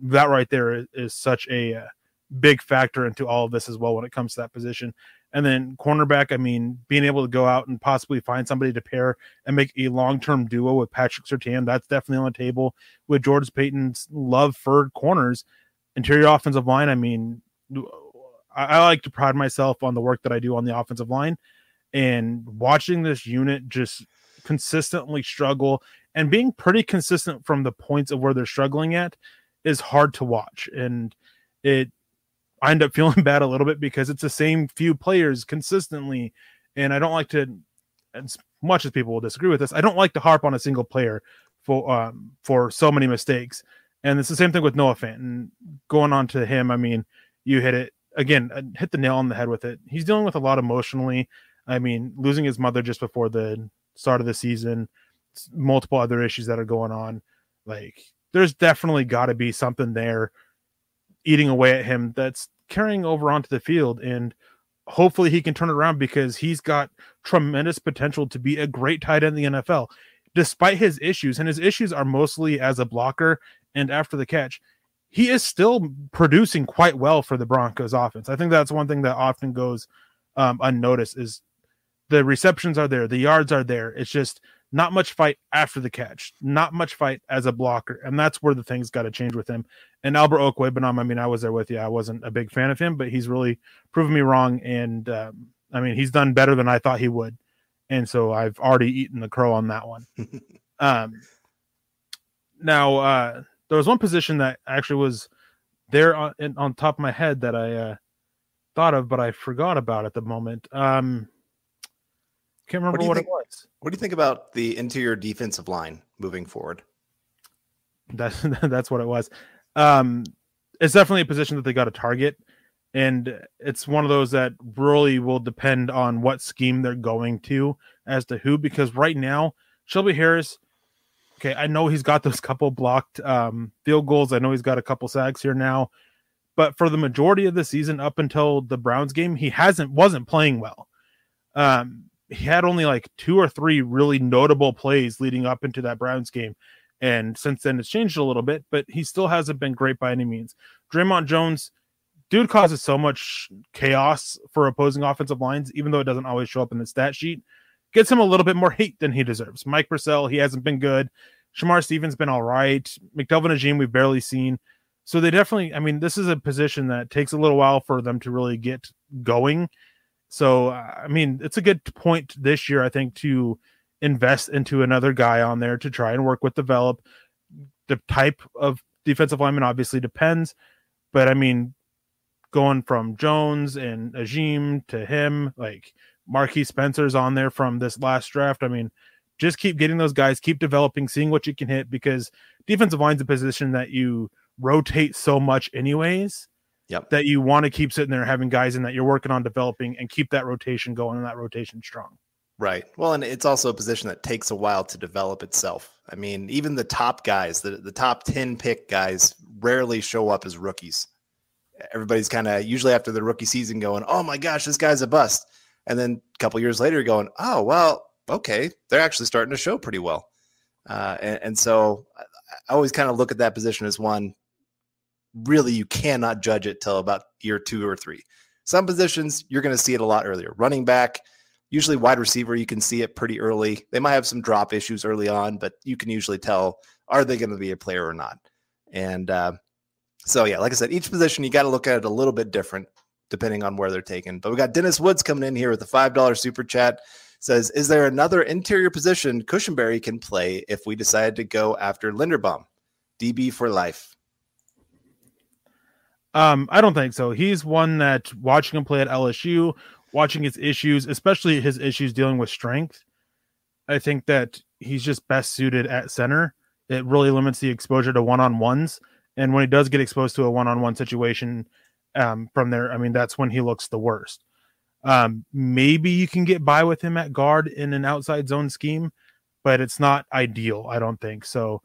That right there is such a big factor into all of this as well when it comes to that position. And then cornerback, I mean, being able to go out and possibly find somebody to pair and make a long-term duo with Patrick Surtain, that's definitely on the table. With George Payton's love for corners, interior offensive line, I mean, I like to pride myself on the work that I do on the offensive line, and watching this unit just consistently struggle and being pretty consistent from the points of where they're struggling at is hard to watch. And I end up feeling bad a little bit because it's the same few players consistently. And I don't like to, as much as people will disagree with this, I don't like to harp on a single player for so many mistakes. And it's the same thing with Noah Fant. And going on to him, I mean, you hit it again, hit the nail on the head with it. He's dealing with a lot emotionally. I mean, losing his mother just before the start of the season, multiple other issues that are going on. Like, there's definitely got to be something there eating away at him that's carrying over onto the field, and hopefully he can turn it around because he's got tremendous potential to be a great tight end in the NFL despite his issues. And his issues are mostly as a blocker and after the catch. He is still producing quite well for the Broncos offense. I think that's one thing that often goes unnoticed is the receptions are there, the yards are there. It's just not much fight after the catch, not much fight as a blocker. And that's where the things got to change with him. And Albert Okwuegbunam, I mean, I was there with you. I wasn't a big fan of him, but he's really proven me wrong. And I mean, he's done better than I thought he would. And so I've already eaten the crow on that one. Now, there was one position that actually was there on top of my head that I thought of, but I forgot about at the moment. Can't remember what it was.
What do you think about the interior defensive line moving forward?
That's what it was. It's definitely a position that they got to target. And it's one of those that really will depend on what scheme they're going to as to who, because right now, Shelby Harris, okay, I know he's got those couple blocked field goals. I know he's got a couple sacks here now, but for the majority of the season up until the Browns game, he wasn't playing well. He had only like 2 or 3 really notable plays leading up into that Browns game. And since then it's changed a little bit, but he still hasn't been great by any means. Draymond Jones, dude causes so much chaos for opposing offensive lines, even though it doesn't always show up in the stat sheet. Gets him a little bit more hate than he deserves. Mike Purcell, he hasn't been good. Shamar Stevens been all right. McDelvin Ajim, we've barely seen. So they definitely, I mean, this is a position that takes a little while for them to really get going. So, I mean, it's a good point this year, I think, to invest into another guy on there to try and work with, develop. The type of defensive lineman obviously depends, but I mean, going from Jones and Ajim to him, like Marquis Spencer's on there from this last draft. I mean, just keep getting those guys, keep developing, seeing what you can hit, because defensive line's a position that you rotate so much anyways.
Yep.
That you want to keep sitting there having guys in that you're working on developing and keep that rotation going and that rotation strong.
Right. Well, and it's also a position that takes a while to develop itself. I mean, even the top guys, the top 10 pick guys rarely show up as rookies. Everybody's kind of usually after the rookie season going, oh my gosh, this guy's a bust. And then a couple years later going, oh, well, okay, they're actually starting to show pretty well. And so I always kind of look at that position as one, really, you cannot judge it till about year 2 or 3. Some positions, you're going to see it a lot earlier. Running back, usually wide receiver, you can see it pretty early. They might have some drop issues early on, but you can usually tell, are they going to be a player or not? And so, yeah, like I said, each position, you got to look at it a little bit different depending on where they're taken. But we got Dennis Woods coming in here with a $5 super chat. Says, is there another interior position Cushenberry can play if we decide to go after Linderbaum? DB for life.
I don't think so. He's one that watching him play at LSU, watching his issues, especially his issues dealing with strength, I think that he's just best suited at center. It really limits the exposure to one-on-ones. And when he does get exposed to a one-on-one situation from there, I mean, that's when he looks the worst. Maybe you can get by with him at guard in an outside zone scheme, but it's not ideal, I don't think. So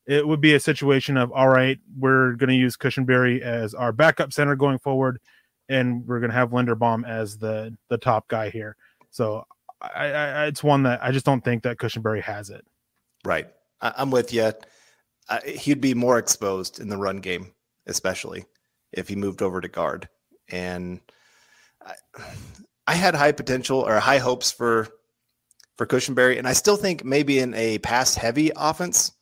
it would be a situation of, all right, we're going to use Cushenberry as our backup center going forward, and we're going to have Linderbaum as the top guy here. So I it's one that I just don't think that Cushenberry has it. Right.
I'm with you. He'd be more exposed in the run game, especially if he moved over to guard. And I had high potential or high hopes for Cushenberry, and I still think maybe in a pass-heavy offense,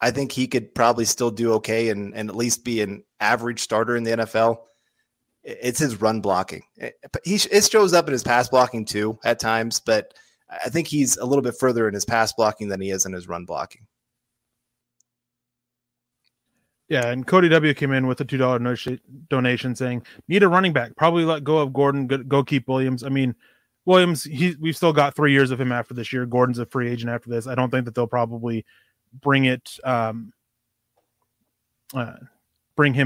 I think he could probably still do okay and at least be an average starter in the NFL. It's his run blocking. It shows up in his pass blocking too at times, but I think he's a little bit further in his pass blocking than he is in his run blocking.
Yeah, and Cody W came in with a $2 donation saying, need a running back. Probably let go of Gordon, go keep Williams. I mean, Williams, we've still got 3 years of him after this year. Gordon's a free agent after this. I don't think that they'll probably bring him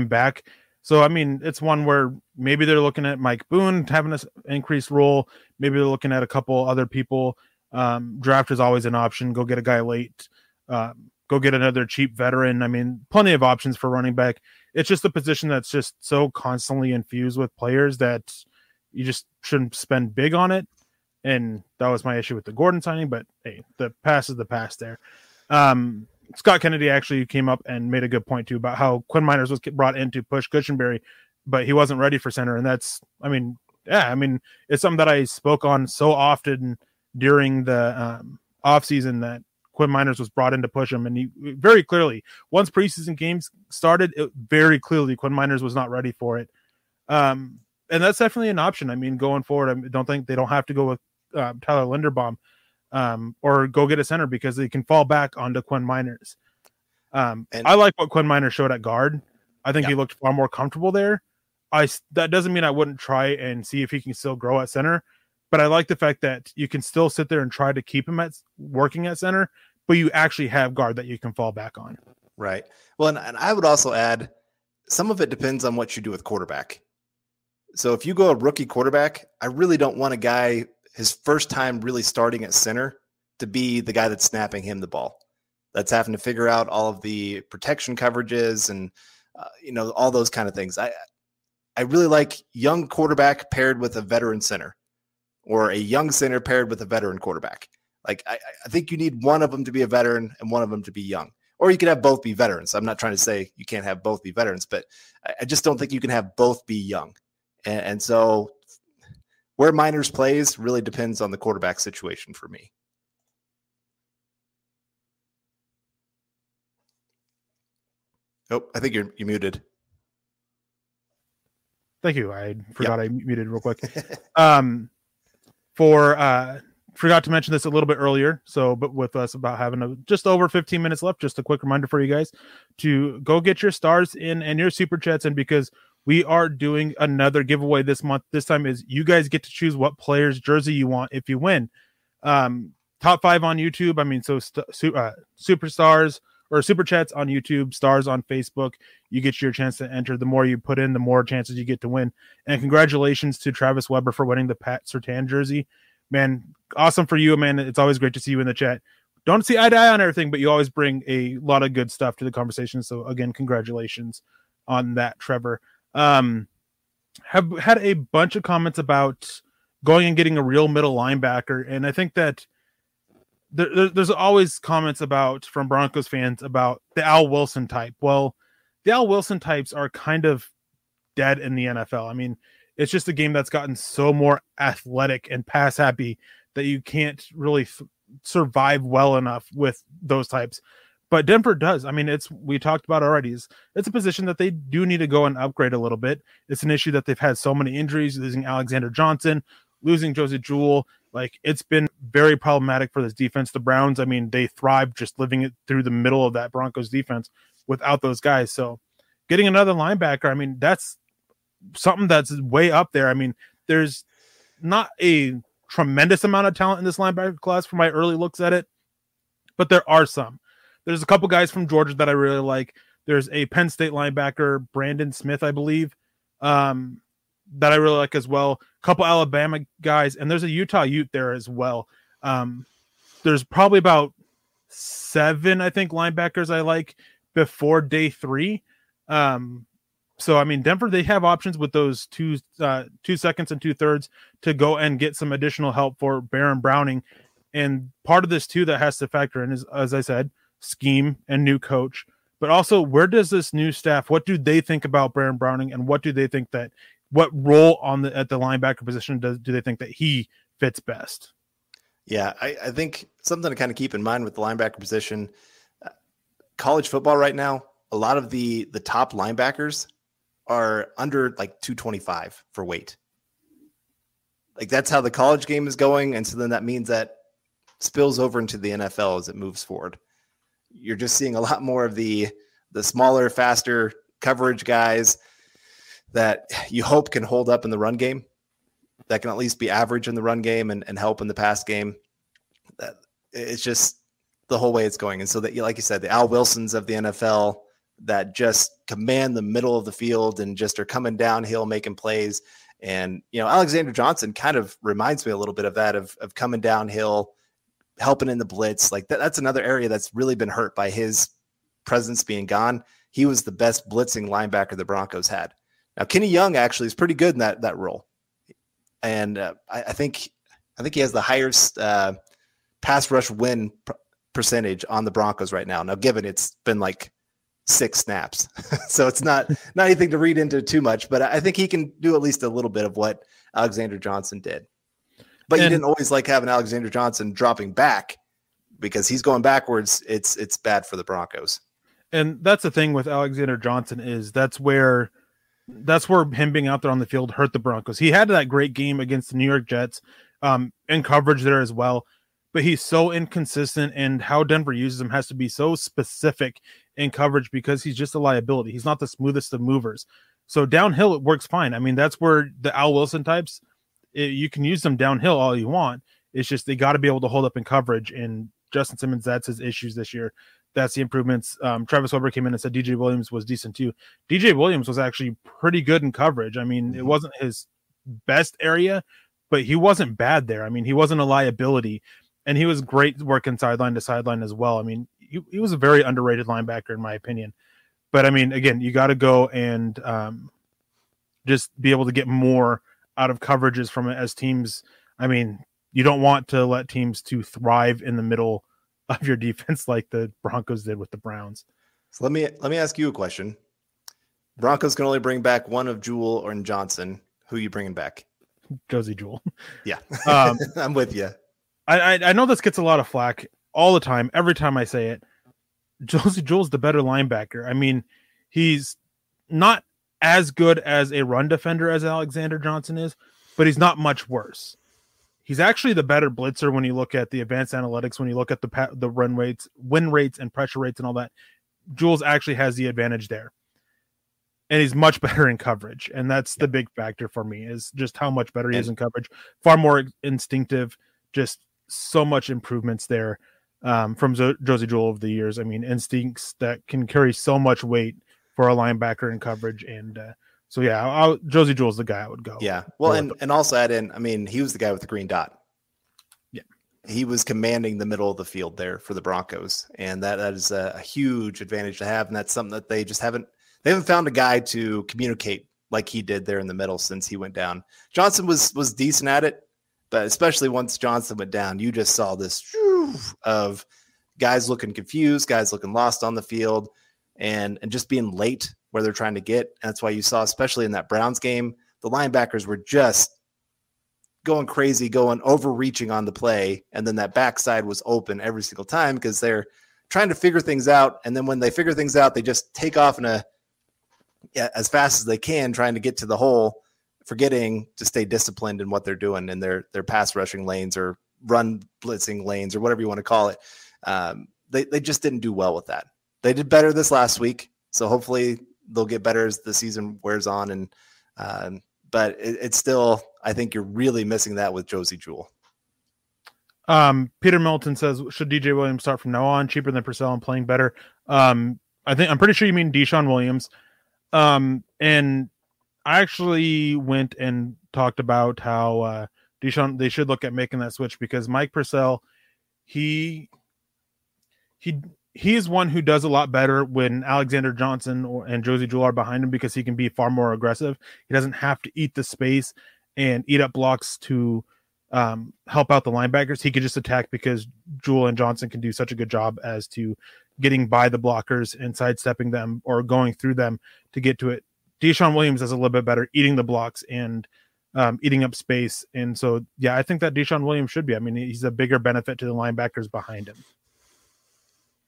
back. So, I mean, it's one where maybe they're looking at Mike Boone having an increased role. Maybe they're looking at a couple other people. Draft is always an option. Go get a guy late. Go get another cheap veteran. I mean, plenty of options for running back. It's just a position that's just so constantly infused with players that you just shouldn't spend big on it. And that was my issue with the Gordon signing, but hey, the past is the past there. Scott Kennedy actually came up and made a good point too about how Quinn Miners was brought in to push Cushenberry, but he wasn't ready for center. And that's, I mean, it's something that I spoke on so often during the offseason that Quinn Miners was brought in to push him. And he very clearly, once preseason games started, very clearly Quinn Miners was not ready for it. And that's definitely an option. I mean, going forward, I don't think they don't have to go with Tyler Linderbaum or go get a center because they can fall back onto Quinn Miners. And I like what Quinn Miners showed at guard. I think he looked far more comfortable there. That doesn't mean I wouldn't try and see if he can still grow at center, but I like the fact that you can still sit there and try to keep him working at center, but you actually have guard that you can fall back on.
Right. Well, and I would also add, some of it depends on what you do with quarterback. So if you go a rookie quarterback, I really don't want a guy his first time really starting at center to be the guy that's snapping him the ball. That's having to figure out all of the protection coverages and, all those kind of things. I really like young quarterback paired with a veteran center, or a young center paired with a veteran quarterback. Like, I think you need one of them to be a veteran and one of them to be young. Or you could have both be veterans. I'm not trying to say you can't have both be veterans, but I just don't think you can have both be young. And so where Miners plays really depends on the quarterback situation for me. Oh, I think you're muted.
Thank you. I forgot I muted real quick. Forgot to mention this a little bit earlier. But with us about having just over 15 minutes left, just a quick reminder for you guys to go get your stars in and your super chats in, because we are doing another giveaway this month. This time is you guys get to choose what player's jersey you want if you win. Top 5 on YouTube. I mean, so superstars or super chats on YouTube, stars on Facebook. You get your chance to enter. The more you put in, the more chances you get to win. And congratulations to Travis Weber for winning the Pat Surtain jersey. Man, awesome for you, man. It's always great to see you in the chat. Don't see eye to eye on everything, but you always bring a lot of good stuff to the conversation. So again, congratulations on that, Trevor. Have had a bunch of comments about going and getting a real middle linebacker. And I think that there's always comments from Broncos fans about the Al Wilson type. Well, the Al Wilson types are kind of dead in the NFL. I mean, it's just a game that's gotten so more athletic and pass happy that you can't really survive well enough with those types. But Denver does. I mean, we talked about already. It's a position that they do need to go and upgrade a little bit. It's an issue that they've had so many injuries, losing Alexander Johnson, losing Josie Jewell. Like, it's been very problematic for this defense. The Browns, I mean, they thrived just living it through the middle of that Broncos defense without those guys. So getting another linebacker, I mean, that's something that's way up there. I mean, there's not a tremendous amount of talent in this linebacker class from my early looks at it, but there are some. There's a couple guys from Georgia that I really like. There's a Penn State linebacker, Brandon Smith, I believe, that I really like as well. A couple Alabama guys, and there's a Utah Ute there as well. There's probably about 7, I think, linebackers I like before day 3. So, I mean, Denver, they have options with those 2 seconds and 2/3 to go and get some additional help for Baron Browning. And part of this, too, that has to factor in is, as I said, scheme and new coach. But also, where does this new staff, what do they think about Baron Browning, and what do they think what role at the linebacker position do they think that he fits best?
Yeah, I think something to kind of keep in mind with the linebacker position, college football right now, a lot of the top linebackers are under like 225 for weight. Like, that's how the college game is going. And so then that means that spills over into the NFL as it moves forward. You're just seeing a lot more of the smaller, faster coverage guys that you hope can hold up in the run game, that can at least be average in the run game and help in the pass game. It's just the whole way it's going. And so that, like you said, the Al Wilsons of the NFL that just command the middle of the field and just are coming downhill, making plays. And, Alexander Johnson kind of reminds me a little bit of that, of coming downhill, helping in the blitz. Like that's another area that's really been hurt by his presence being gone. He was the best blitzing linebacker the Broncos had. Now, Kenny Young actually is pretty good in that role. And I think he has the highest pass rush win percentage on the Broncos right now. Now, given it's been like 6 snaps. So it's not anything to read into too much, but I think he can do at least a little bit of what Alexander Johnson did. But you didn't always like having Alexander Johnson dropping back, because he's going backwards. It's bad for the Broncos. And
that's the thing with Alexander Johnson is that's where him being out there on the field hurt the Broncos. He had that great game against the New York Jets in coverage there as well, but he's so inconsistent, and how Denver uses him has to be so specific in coverage because he's just a liability. He's not the smoothest of movers. So downhill, it works fine. I mean, that's where the Al Wilson types, you can use them downhill all you want. It's just they got to be able to hold up in coverage, and Justin Simmons, that's his issues this year. that's the improvements. Travis Weber came in and said DJ Williams was decent too. DJ Williams was actually pretty good in coverage. I mean, it wasn't his best area, but he wasn't bad there. I mean, he wasn't a liability, and he was great working sideline to sideline as well. I mean, he was a very underrated linebacker in my opinion. But I mean, again, you got to go and just be able to get more out of coverages from it as teams. I mean, you don't want to let teams to thrive in the middle of your defense like the Broncos did with the Browns.
So let me ask you a question. Broncos can only bring back one of Jewell or Johnson. Who are you bringing back?
Josie Jewell.
Yeah, I'm with you.
I know this gets a lot of flack all the time. Every time I say it, Josie Jewell's the better linebacker. I mean, he's not as good as a run defender as Alexander Johnson is, but he's not much worse. He's actually the better blitzer when you look at the advanced analytics, when you look at the run rates, win rates, and pressure rates and all that. Jules actually has the advantage there. And he's much better in coverage. And that's the big factor for me, is just how much better he is in coverage. Far more instinctive, just so much improvements there from Josie Jewell over the years. I mean, instincts that can carry so much weight for a linebacker in coverage. And so, yeah, Josie Jewell's the guy I would go.
Yeah. Well, and also add in, I mean, he was the guy with the green dot.
Yeah.
He was commanding the middle of the field there for the Broncos. And that is a huge advantage to have. And that's something that they just haven't found a guy to communicate like he did there in the middle since he went down. Johnson was decent at it, but especially once Johnson went down, you just saw this of guys looking confused, guys looking lost on the field, and just being late where they're trying to get. And that's why you saw, especially in that Browns game, the linebackers were just going crazy, going overreaching on the play. And then that backside was open every single time because they're trying to figure things out. And then when they figure things out, they just take off as fast as they can, trying to get to the hole, forgetting to stay disciplined in what they're doing in their pass rushing lanes or run blitzing lanes or whatever you want to call it. They just didn't do well with that. They did better this last week, so hopefully they'll get better as the season wears on. And but it's still, I think you're really missing that with Josie Jewell.
Peter Milton says, should DJ Williams start from now on? Cheaper than Purcell and playing better. I'm pretty sure you mean Deshaun Williams. And I actually went and talked about how Deshaun, they should look at making that switch, because Mike Purcell, he is one who does a lot better when Alexander Johnson and Josie Jewell are behind him, because he can be far more aggressive. He doesn't have to eat the space and eat up blocks to help out the linebackers. He could just attack, because Jewell and Johnson can do such a good job as to getting by the blockers and sidestepping them or going through them to get to it. Deshaun Williams is a little bit better eating the blocks and eating up space. And so, yeah, I think that Deshaun Williams should be. I mean, he's a bigger benefit to the linebackers behind him.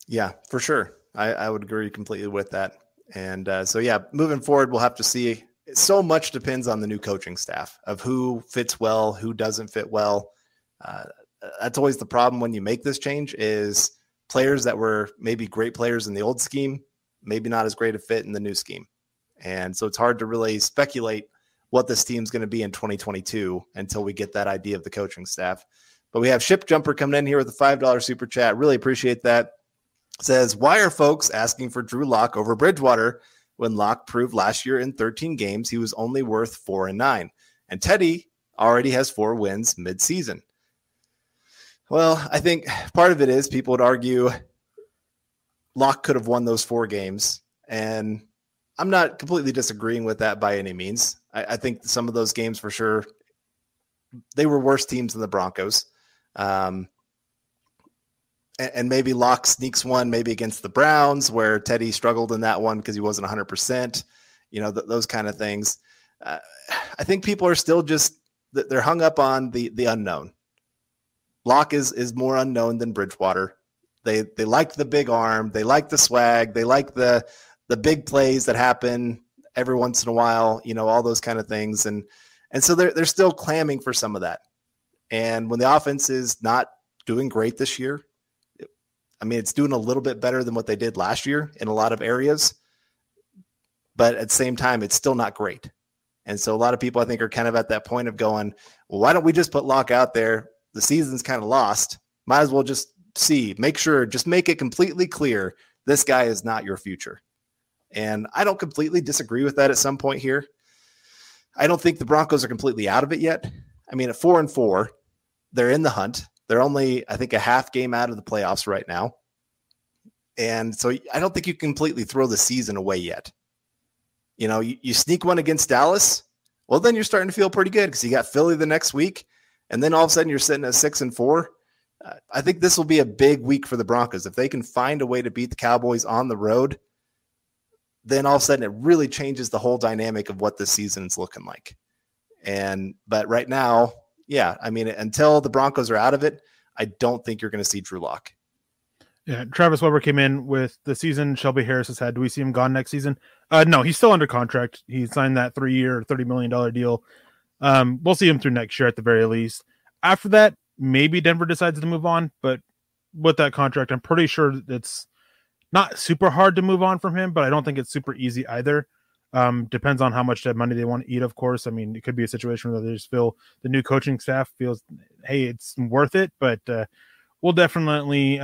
Yeah, for sure. I would agree completely with that. And so, yeah, moving forward, we'll have to see. So much depends on the new coaching staff of who fits well, who doesn't fit well. That's always the problem when you make this change, is players that were maybe great players in the old scheme, maybe not as great a fit in the new scheme. And so it's hard to really speculate what this team's going to be in 2022 until we get that idea of the coaching staff. But we have Ship Jumper coming in here with a $5 super chat. Really appreciate that. Says, why are folks asking for Drew Lock over Bridgewater when Lock proved last year in 13 games he was only worth 4-9? And Teddy already has 4 wins mid-season. Well, I think part of it is people would argue Lock could have won those 4 games. And I'm not completely disagreeing with that by any means. I think some of those games for sure, they were worse teams than the Broncos. And maybe Lock sneaks one maybe against the Browns where Teddy struggled in that one because he wasn't 100%, those kind of things. I think people are still just, they're hung up on the unknown. Lock is more unknown than Bridgewater. They like the big arm. They like the swag. They like the big plays that happen every once in a while, all those kind of things. And so they're still clamming for some of that. And when the offense is not doing great this year, I mean, it's doing a little bit better than what they did last year in a lot of areas, but at the same time, it's still not great. And so a lot of people, I think, are kind of at that point of going, well, why don't we just put Lock out there? The season's kind of lost. Might as well just make sure, just make it completely clear this guy is not your future. And I don't completely disagree with that at some point here. I don't think the Broncos are completely out of it yet. I mean, at 4-4, they're in the hunt. They're only, I think, a half game out of the playoffs right now. And so I don't think you completely throw the season away yet. You know, you sneak one against Dallas, well, then you're starting to feel pretty good because you got Philly the next week. And then all of a sudden you're sitting at 6-4. I think this will be a big week for the Broncos. If they can find a way to beat the Cowboys on the road, then all of a sudden it really changes the whole dynamic of what this season is looking like. But right now, yeah, I mean, until the Broncos are out of it, I don't think you're going to see Drew Lock.
Yeah, Travis Weber came in with the season Shelby Harris has had. Do we see him gone next season? No, he's still under contract. He signed that 3-year, $30 million deal. We'll see him through next year at the very least. After that, maybe Denver decides to move on, but with that contract, I'm pretty sure it's not super hard to move on from him, but I don't think it's super easy either. Depends on how much that money they want to eat, of course. I mean, it could be a situation where they just feel the new coaching staff feels, hey, it's worth it, but we'll definitely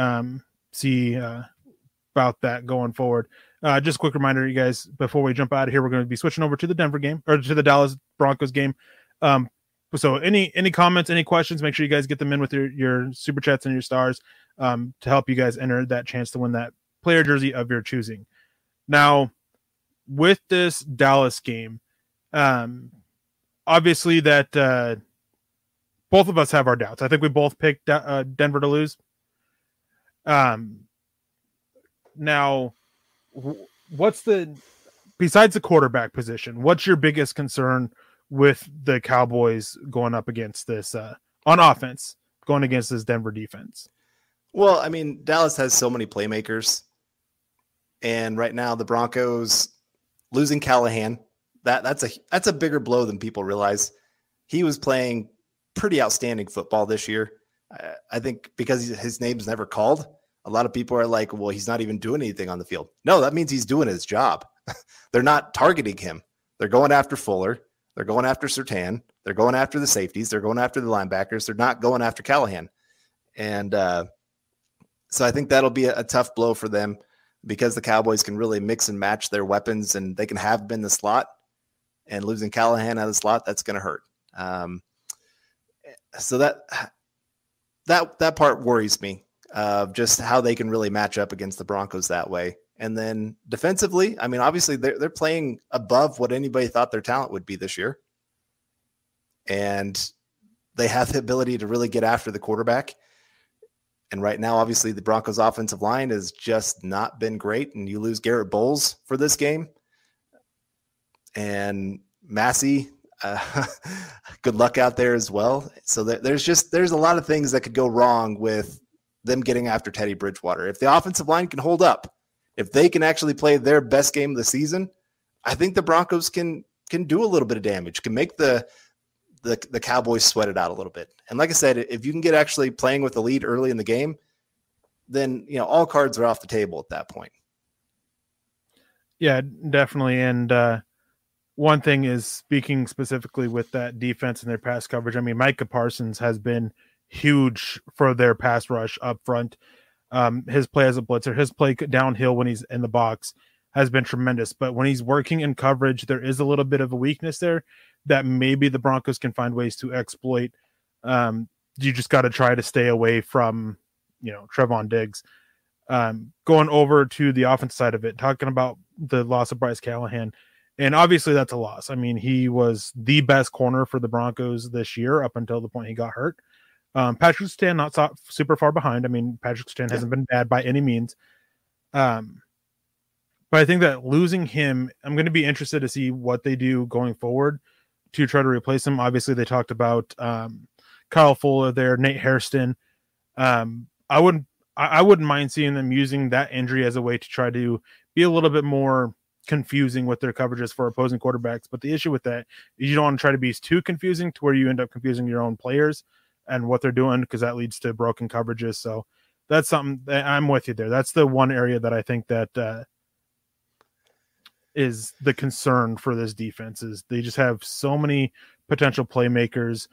see about that going forward. Just a quick reminder, you guys, before we jump out of here, we're going to be switching over to the Denver game, or to the Dallas Broncos game. So any comments, any questions, make sure you guys get them in with your super chats and your stars to help you guys enter that chance to win that player jersey of your choosing. Now, with this Dallas game, obviously that both of us have our doubts. I think we both picked Denver to lose. Now, besides the quarterback position, what's your biggest concern with the Cowboys going up against this on offense, going against this Denver defense?
Well, I mean, Dallas has so many playmakers, and right now the Broncos losing Callahan, that's a bigger blow than people realize. He was playing pretty outstanding football this year. I think because his name's never called, a lot of people are like, well, he's not even doing anything on the field. No, that means he's doing his job. They're not targeting him. They're going after Fuller. They're going after Surtain. They're going after the safeties. They're going after the linebackers. They're not going after Callahan. And so I think that'll be a tough blow for them because the Cowboys can really mix and match their weapons and they can have them in the slot, and losing Callahan out of the slot, that's going to hurt. So that part worries me, just how they can really match up against the Broncos that way. And then defensively, I mean, obviously they're playing above what anybody thought their talent would be this year. And they have the ability to really get after the quarterback. And right now, obviously, the Broncos offensive line has just not been great. And you lose Garrett Bowles for this game. And Massey, good luck out there as well. So there's a lot of things that could go wrong with them getting after Teddy Bridgewater. If the offensive line can hold up, if they can actually play their best game of the season, I think the Broncos can do a little bit of damage, can make the Cowboys sweat it out a little bit. And like I said, if you can get actually playing with the lead early in the game, then, you know, all cards are off the table at that point.
Yeah, definitely. And one thing is, speaking specifically with that defense and their pass coverage, I mean, Micah Parsons has been huge for their pass rush up front. His play as a blitzer, his play downhill when he's in the box has been tremendous. But when he's working in coverage, there is a little bit of a weakness there that maybe the Broncos can find ways to exploit. You just got to try to stay away from, Trevon Diggs. Going over to the offense side of it, talking about the loss of Bryce Callahan. And obviously that's a loss. I mean, he was the best corner for the Broncos this year up until the point he got hurt. Patrick Surtain not super far behind. I mean, Patrick Surtain hasn't been bad by any means. But I think that losing him, I'm going to be interested to see what they do going forward to try to replace him. Obviously, they talked about Kyle Fuller there, Nate Hairston. I wouldn't mind seeing them using that injury as a way to try to be a little bit more confusing with their coverages for opposing quarterbacks. But the issue with that is you don't want to try to be too confusing to where you end up confusing your own players and what they're doing, because that leads to broken coverages. So that's something that I'm with you there. That's the one area that I think that is the concern for this defense, is they just have so many potential playmakers,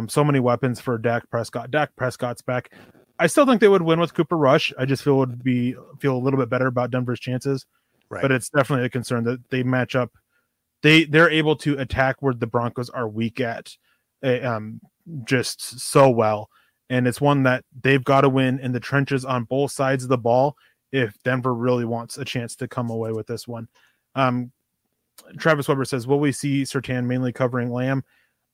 so many weapons for Dak Prescott. Dak Prescott's back. I still think they would win with Cooper Rush. I just feel a little bit better about Denver's chances.
Right.
But it's definitely a concern that they match up. They're able to attack where the Broncos are weak at, just so well. And it's one that they've got to win in the trenches on both sides of the ball if Denver really wants a chance to come away with this one. Travis Weber says, will we see Surtain mainly covering Lamb?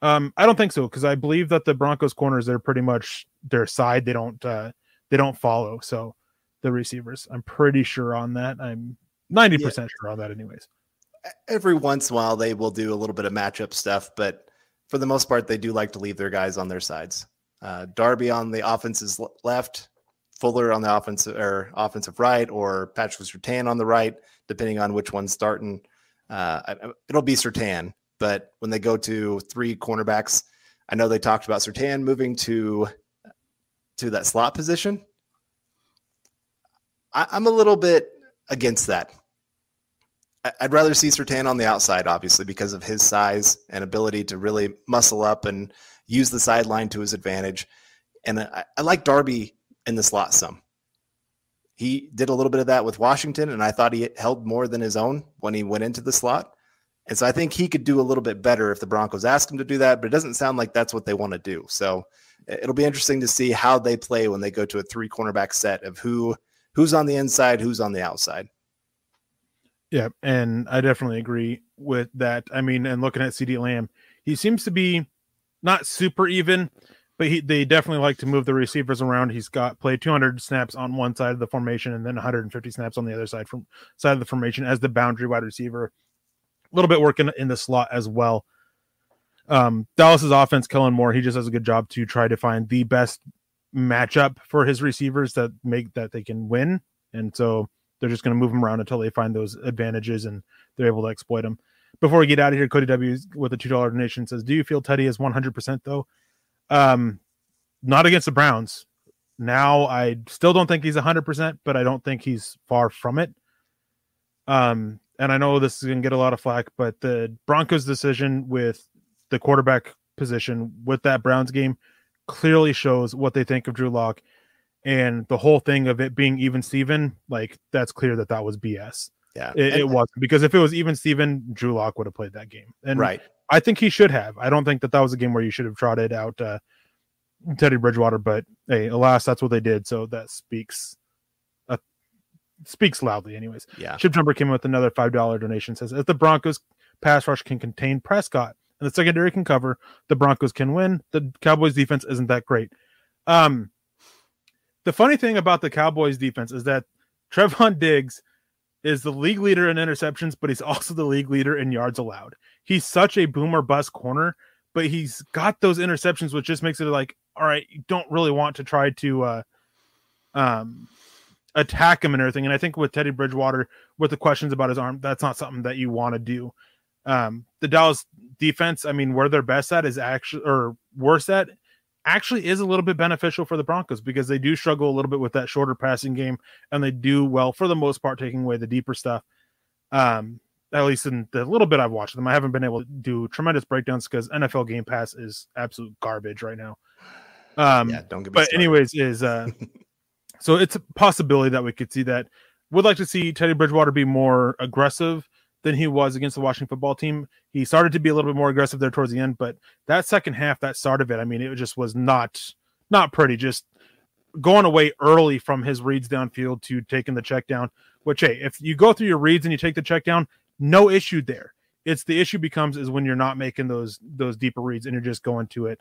I don't think so, because I believe that the Broncos corners are pretty much their side. They don't follow. So the receivers, I'm pretty sure on that. I'm 90% sure on that anyways.
Every once in a while they will do a little bit of matchup stuff, but for the most part, they do like to leave their guys on their sides. Darby on the offense's left, Fuller on the offensive right, or Patrick Surtain on the right, depending on which one's starting. It'll be Surtain, but when they go to 3 cornerbacks, I know they talked about Surtain moving to that slot position. I'm a little bit against that. I'd rather see Surtain on the outside, obviously, because of his size and ability to really muscle up and use the sideline to his advantage. And I like Darby in the slot some. He did a little bit of that with Washington, and I thought he held more than his own when he went into the slot. And so I think he could do a little bit better if the Broncos ask him to do that, but it doesn't sound like that's what they want to do. So it'll be interesting to see how they play when they go to a 3 cornerback set of who's on the inside, who's on the outside.
Yeah, and I definitely agree with that. I mean, and looking at CeeDee Lamb, he seems to be not super even, but they definitely like to move the receivers around. He's played 200 snaps on one side of the formation and then 150 snaps on the other side of the formation as the boundary wide receiver. A little bit working in the slot as well. Dallas's offense, Kellen Moore, he just does a good job to try to find the best matchup for his receivers that make that they can win. And so they're just going to move them around until they find those advantages and they're able to exploit them. Before we get out of here, Cody W with a $2 donation says, do you feel Teddy is 100% though? Not against the Browns. Now, I still don't think he's 100%, but I don't think he's far from it. And I know this is going to get a lot of flack, but the Broncos' decision with the quarterback position with that Browns game clearly shows what they think of Drew Lock. And the whole thing of it being even Steven, like that's clear that was BS.
Yeah,
it wasn't, because if it was even Steven, Drew Lock would have played that game. And
right.
I think he should have. I don't think that was a game where you should have trotted out Teddy Bridgewater, but hey, alas, that's what they did. So that speaks loudly anyways.
Yeah.
Chip Jumper came in with another $5 donation, says, if the Broncos pass rush can contain Prescott and the secondary can cover, the Broncos can win. The Cowboys defense isn't that great. The funny thing about the Cowboys defense is that Trevon Diggs is the league leader in interceptions, but he's also the league leader in yards allowed. He's such a boomer bust corner, but he's got those interceptions, which just makes it like, all right, you don't really want to try to attack him and everything. And I think with Teddy Bridgewater, with the questions about his arm, that's not something that you want to do. The Dallas defense, I mean, where they're best at is actually, or worse at, actually is a little bit beneficial for the Broncos, because they do struggle a little bit with that shorter passing game, and they do well for the most part taking away the deeper stuff. At least in the little bit I've watched them, I haven't been able to do tremendous breakdowns because NFL Game Pass is absolute garbage right now.
Don't get me
but
started.
anyways, so it's a possibility that we could see that. Would like to see Teddy Bridgewater be more aggressive than he was against the Washington football team. He started to be a little bit more aggressive there towards the end, but that second half, that start of it, I mean, it just was not pretty. Just going away early from his reads downfield to taking the check down, which, hey, if you go through your reads and you take the check down, no issue there. It's the issue is when you're not making those deeper reads and you're just going to it.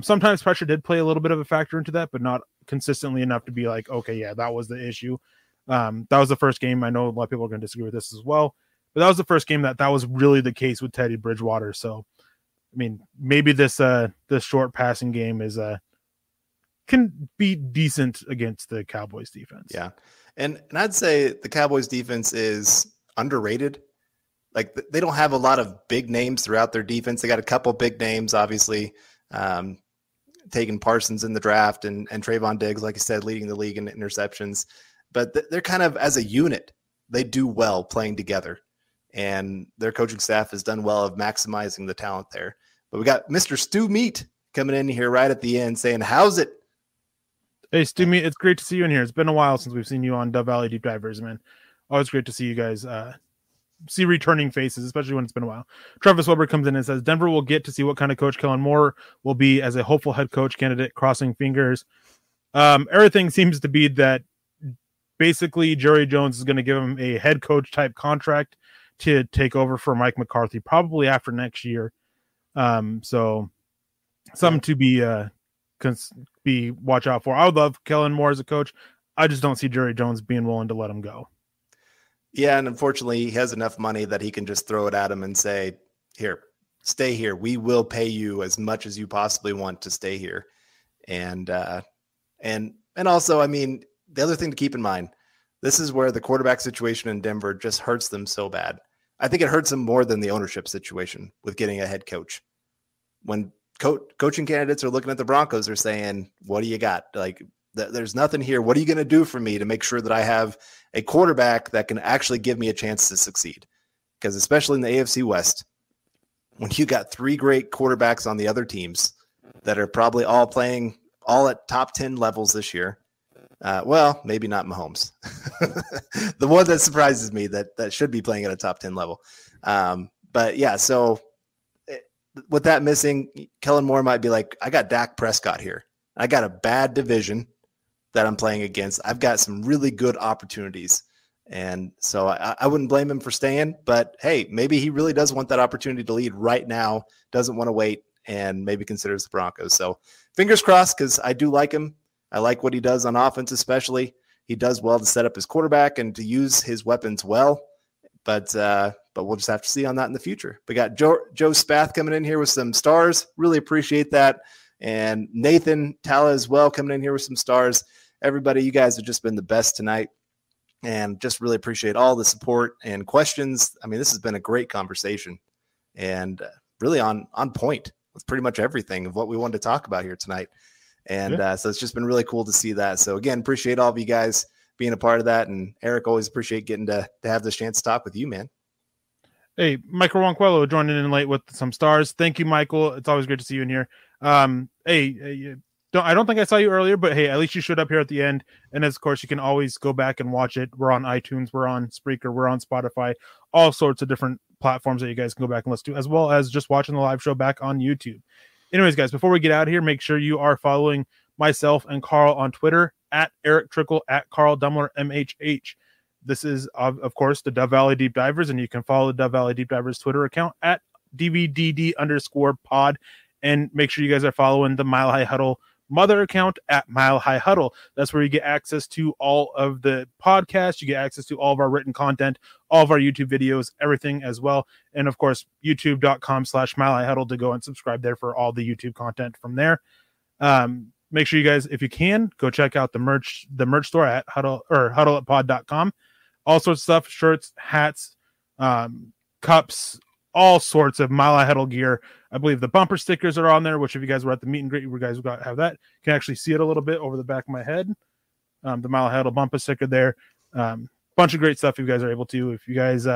Sometimes pressure did play a little bit of a factor into that, but not consistently enough to be like, okay, yeah, that was the issue. That was the first game. I know a lot of people are going to disagree with this as well, but that was the first game that was really the case with Teddy Bridgewater. So, I mean, maybe this short passing game can be decent against the Cowboys defense.
Yeah. And I'd say the Cowboys defense is underrated. Like, they don't have a lot of big names throughout their defense. They got a couple big names, obviously, taking Parsons in the draft and Trayvon Diggs, like you said, leading the league in interceptions. But they're kind of, as a unit, they do well playing together. And their coaching staff has done well of maximizing the talent there. But we got Mr. Stu Meat coming in here right at the end saying, how's it?
Hey, Stu, it's great to see you in here. It's been a while since we've seen you on Dove Valley Deep Divers, man. Always great to see you guys see returning faces, especially when it's been a while. Travis Weber comes in and says, Denver will get to see what kind of coach Kellen Moore will be as a hopeful head coach candidate, crossing fingers. Everything seems to be that basically Jerry Jones is going to give him a head coach type contract to take over for Mike McCarthy, probably after next year. So something to be watch out for. I would love Kellen Moore as a coach. I just don't see Jerry Jones being willing to let him go.
Yeah, and unfortunately, he has enough money that he can just throw it at him and say, here, stay here. We will pay you as much as you possibly want to stay here. And also, I mean, the other thing to keep in mind, this is where the quarterback situation in Denver just hurts them so bad. I think it hurts them more than the ownership situation with getting a head coach. When coaching candidates are looking at the Broncos, they're saying, what do you got? Like, there's nothing here. What are you going to do for me to make sure that I have a quarterback that can actually give me a chance to succeed? Because especially in the AFC West, when you got three great quarterbacks on the other teams that are probably all playing all at top 10 levels this year, well, maybe not Mahomes. The one that surprises me that should be playing at a top 10 level. But yeah, so with that missing, Kellen Moore might be like, I got Dak Prescott here. I got a bad division that I'm playing against. I've got some really good opportunities. And so I wouldn't blame him for staying, but hey, maybe he really does want that opportunity to lead right now, doesn't want to wait, and maybe considers the Broncos. So fingers crossed, because I do like him. I like what he does on offense, especially. He does well to set up his quarterback and to use his weapons well. But we'll just have to see on that in the future. We got Joe Spath coming in here with some stars. Really appreciate that. And Nathan Tala as well coming in here with some stars. Everybody, you guys have just been the best tonight. And just really appreciate all the support and questions. I mean, this has been a great conversation and really on point with pretty much everything of what we wanted to talk about here tonight. And so it's just been really cool to see that. So again, appreciate all of you guys being a part of that. And Eric, always appreciate getting to have this chance to talk with you, man.
Hey, Michael Ronquillo joining in late with some stars. Thank you, Michael. It's always great to see you in here. I don't think I saw you earlier, but hey, at least you showed up here at the end. And of course, you can always go back and watch it. We're on iTunes, we're on Spreaker, we're on Spotify, all sorts of different platforms that you guys can go back and listen to, as well as just watching the live show back on YouTube. Anyways, guys, before we get out of here, make sure you are following myself and Carl on Twitter at Erick Trickel, at Carl Dumler, MHH. This is, of course, the Dove Valley Deep Divers, and you can follow the Dove Valley Deep Divers Twitter account at DVDD_pod. And make sure you guys are following the Mile High Huddle mother account at Mile High Huddle. That's where you get access to all of the podcasts. You get access to all of our written content, all of our YouTube videos, everything as well. And of course, youtube.com/Mile High Huddle to go and subscribe there for all the YouTube content from there. Make sure you guys, if you can, go check out the merch store at huddleatpod.com. All sorts of stuff, shirts, hats, cups, all sorts of Mile High Huddle gear. I believe the bumper stickers are on there, which if you guys were at the meet and greet, you guys have that. You can actually see it a little bit over the back of my head. The Mile High Huddle bumper sticker there. Bunch of great stuff if you guys are able to. If you guys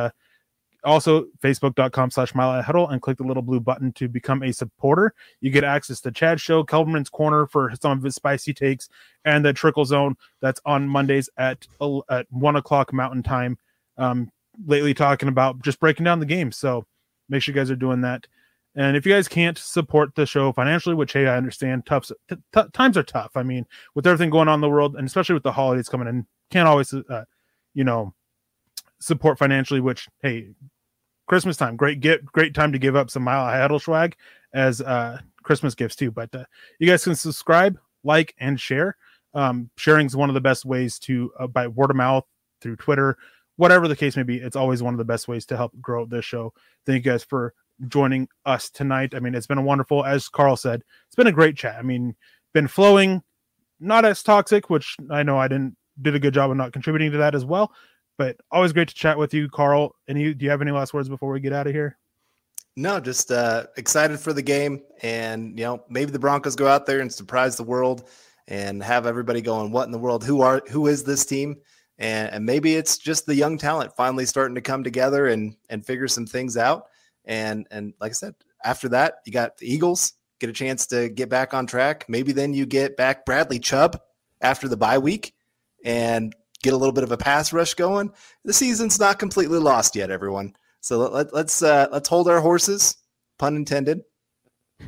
also facebook.com/Mile High Huddle and click the little blue button to become a supporter. You get access to Chad's show, Kelberman's Corner for some of his spicy takes, and the Trickel Zone that's on Mondays at 1 o'clock Mountain Time. Lately talking about just breaking down the game. So make sure you guys are doing that. And if you guys can't support the show financially, which, hey, I understand, times are tough. I mean, with everything going on in the world, and especially with the holidays coming in, can't always, support financially, which, hey, Christmas time, great time to give up some Mile High Huddle swag as Christmas gifts too. But you guys can subscribe, like, and share. Sharing is one of the best ways to, by word of mouth, through Twitter, whatever the case may be. It's always one of the best ways to help grow this show. Thank you guys for joining us tonight. I mean, it's been a wonderful, as Carl said, it's been a great chat. I mean, been flowing, not as toxic, which I know I did a good job of not contributing to that as well, but always great to chat with you, Carl. Do you have any last words before we get out of here?
No, just excited for the game, and maybe the Broncos go out there and surprise the world and have everybody going, what in the world, who is this team? And maybe it's just the young talent finally starting to come together and figure some things out. And like I said, after that, you got the Eagles get a chance to get back on track. Maybe then you get back Bradley Chubb after the bye week and get a little bit of a pass rush going, the season's not completely lost yet, everyone. So let's hold our horses, pun intended,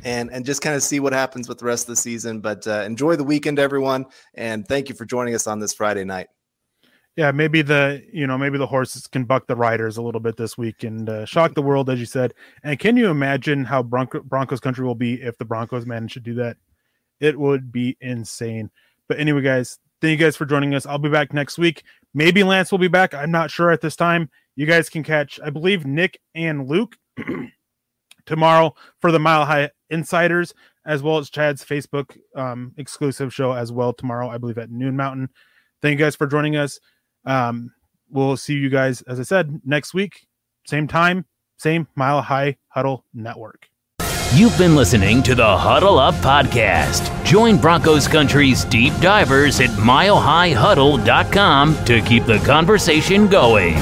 and just kind of see what happens with the rest of the season. But enjoy the weekend, everyone, and thank you for joining us on this Friday night.
Yeah, maybe the horses can buck the riders a little bit this week and shock the world, as you said. And can you imagine how Broncos country will be if the Broncos manage to do that? It would be insane. But anyway, guys, thank you guys for joining us. I'll be back next week. Maybe Lance will be back. I'm not sure at this time. You guys can catch, I believe, Nick and Luke tomorrow for the Mile High Insiders, as well as Chad's Facebook exclusive show as well tomorrow, I believe, at noon Mountain. Thank you guys for joining us. We'll see you guys, as I said, next week. Same time, same Mile High Huddle Network.
You've been listening to the Huddle Up Podcast. Join Broncos Country's deep divers at milehighhuddle.com to keep the conversation going.